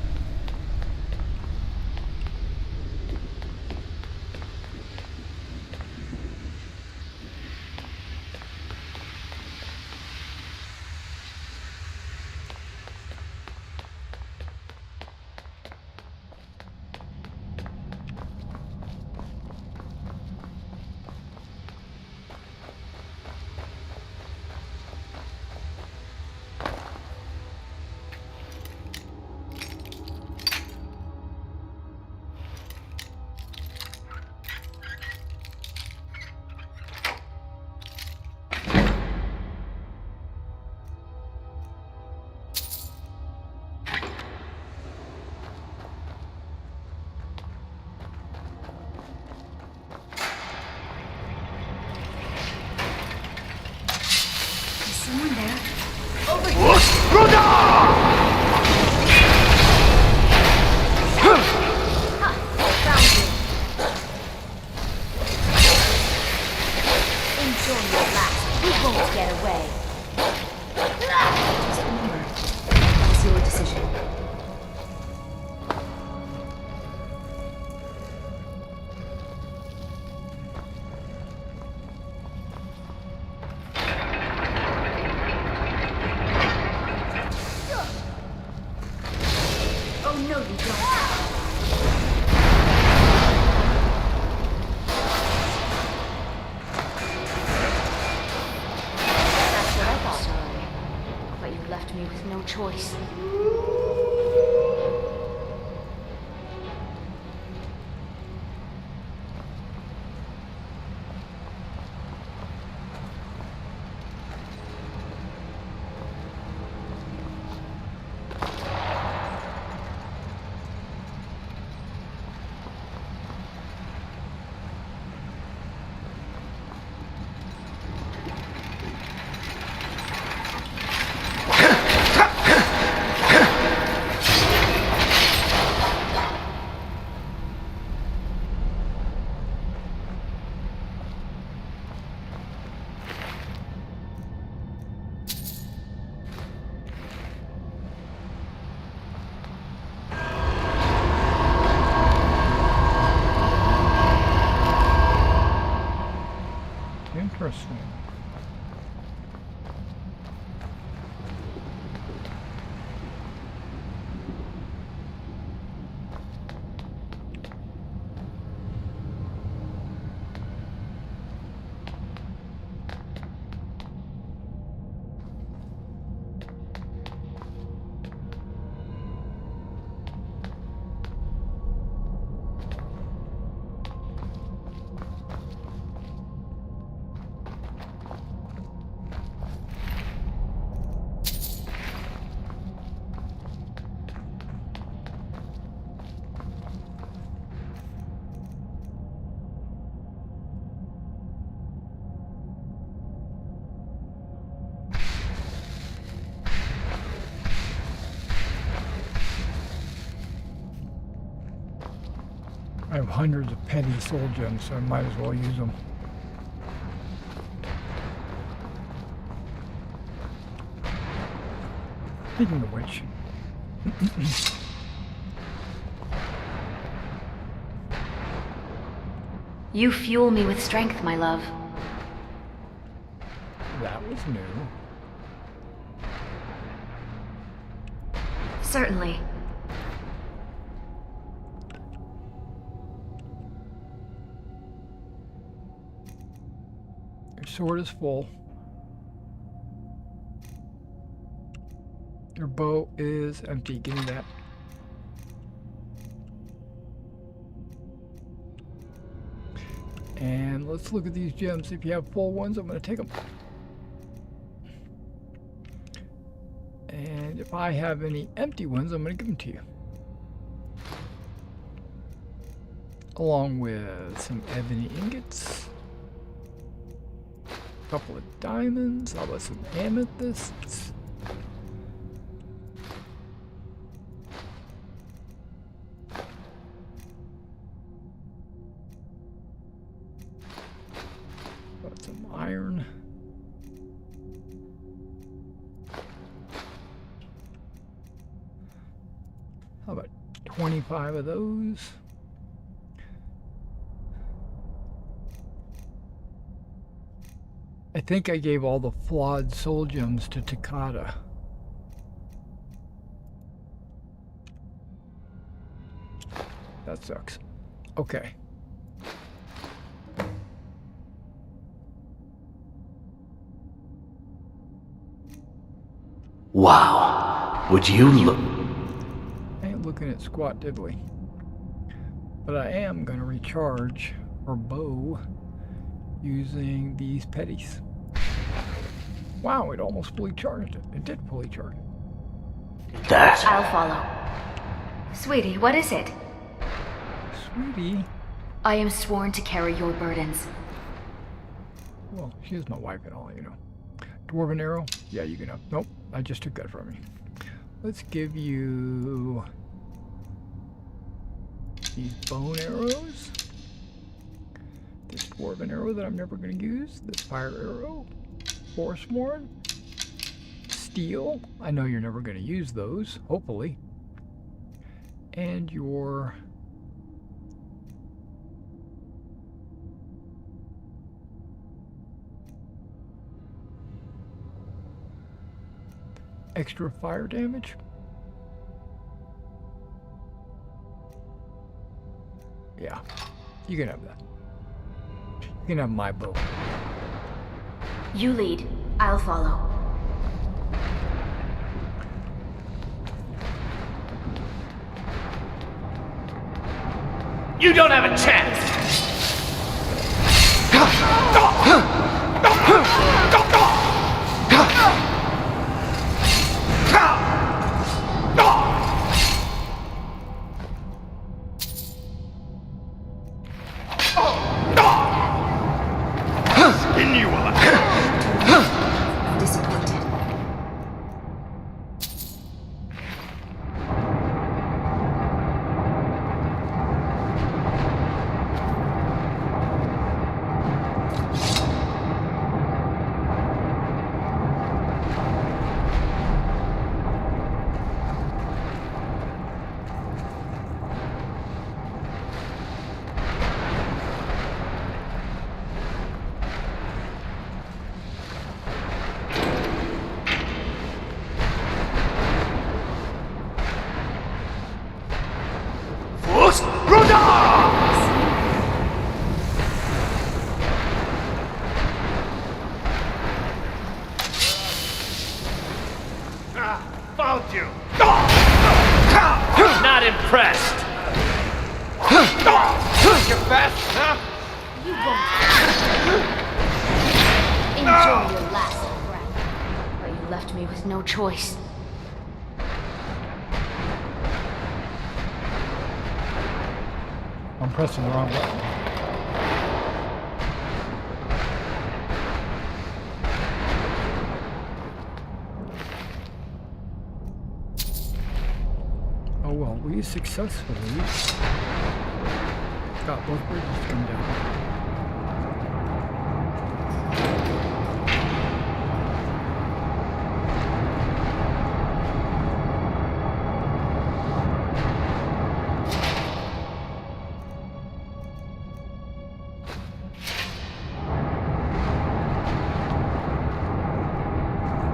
I have hundreds of petty soul gems, so I might as well use them. Speaking of which, You fuel me with strength, my love. that was new. Certainly. Your sword is full. Your bow is empty. Give me that. And let's look at these gems. If you have full ones, I'm going to take them. And if I have any empty ones, I'm going to give them to you. Along with some ebony ingots. A couple of diamonds. How about some amethysts? Some iron. How about 25 of those? I think I gave all the flawed soul gems to Takata. That sucks. Okay. Wow. Would you look? I ain't looking at squat diddly. But I am going to recharge our bow using these petties. Wow, it almost fully charged it. It did fully charge it. I'll follow. Sweetie, what is it? Sweetie? I am sworn to carry your burdens. Well, she is my wife and all, you know. Dwarven arrow? Yeah, you can have. Nope, I just took that from you. Let's give you these bone arrows. This dwarven arrow that I'm never going to use. This fire arrow. Forsworn. Steel. I know you're never going to use those, hopefully. And your extra fire damage. Yeah, you can have that. You can have my bow. You lead. I'll follow. You don't have a chance! Skin you alive! Disappointed. Found you! Not impressed! Your best, huh? You won't. Enjoy your last breath. But you left me with no choice. I'm pressing the wrong button. Oh well, we successfully It's got both bridges come down.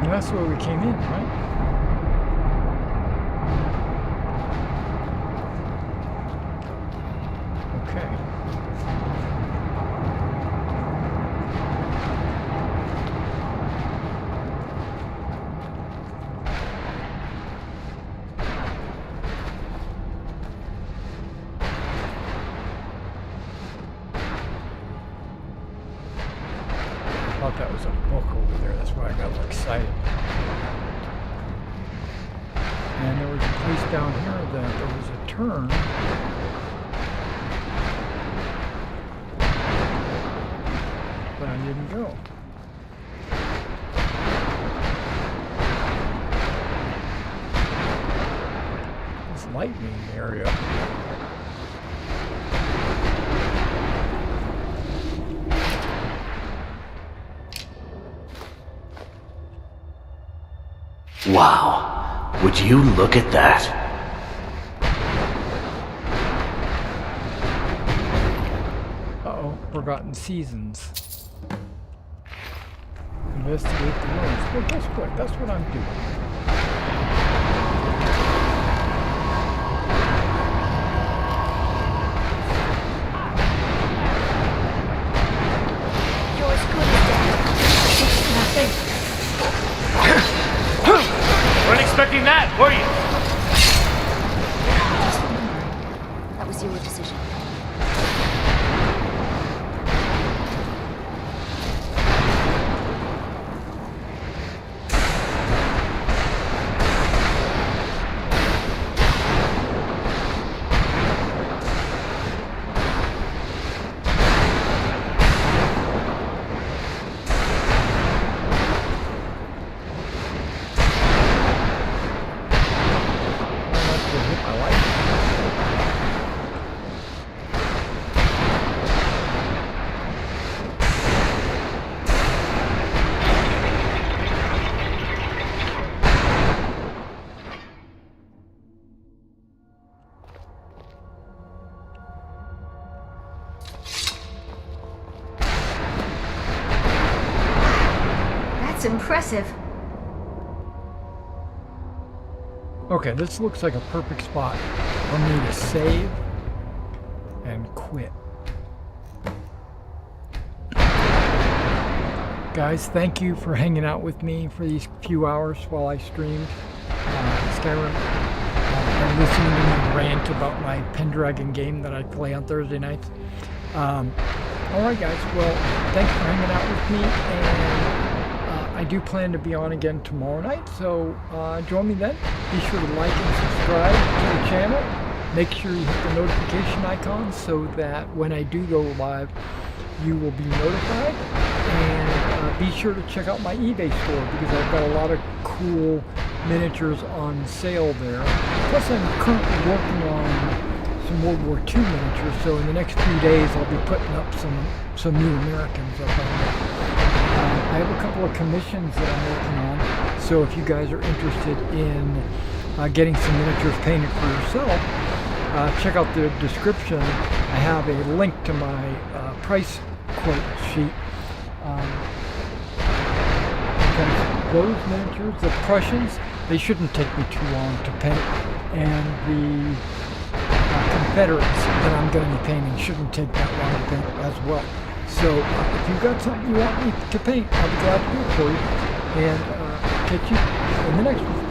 And that's where we came in, right? Okay. I thought that was a book over there, that's why I got a little excited. And there was a place down here that there was a turn. But I didn't go. This lightning area. Wow, would you look at that? Uh-oh, Forgotten Seasons. Investigate the ruins. Well, guess what? That's what I'm doing. You're as good as dead. Nothing. Weren't expecting that, were you? That was your decision. That's impressive. Okay, this looks like a perfect spot for me to save and quit. Guys, thank you for hanging out with me for these few hours while I streamed Skyrim. And listening to me rant about my Pendragon game that I play on Thursday nights. Alright guys, well, thanks for hanging out with me, and I do plan to be on again tomorrow night, so join me then. Be sure to like and subscribe to the channel. Make sure you hit the notification icon so that when I do go live, you will be notified. And be sure to check out my eBay store because I've got a lot of cool miniatures on sale there. Plus I'm currently working on some World War II miniatures, so in the next few days I'll be putting up some new Americans up on there. I have a couple of commissions that I'm working on, so if you guys are interested in getting some miniatures painted for yourself, check out the description. I have a link to my price quote sheet. Because those miniatures, the Prussians, they shouldn't take me too long to paint, and the Confederates that I'm going to be painting shouldn't take that long to paint as well. So if you've got something you want me to paint, I'll be glad to do it for you. And catch you in the next one.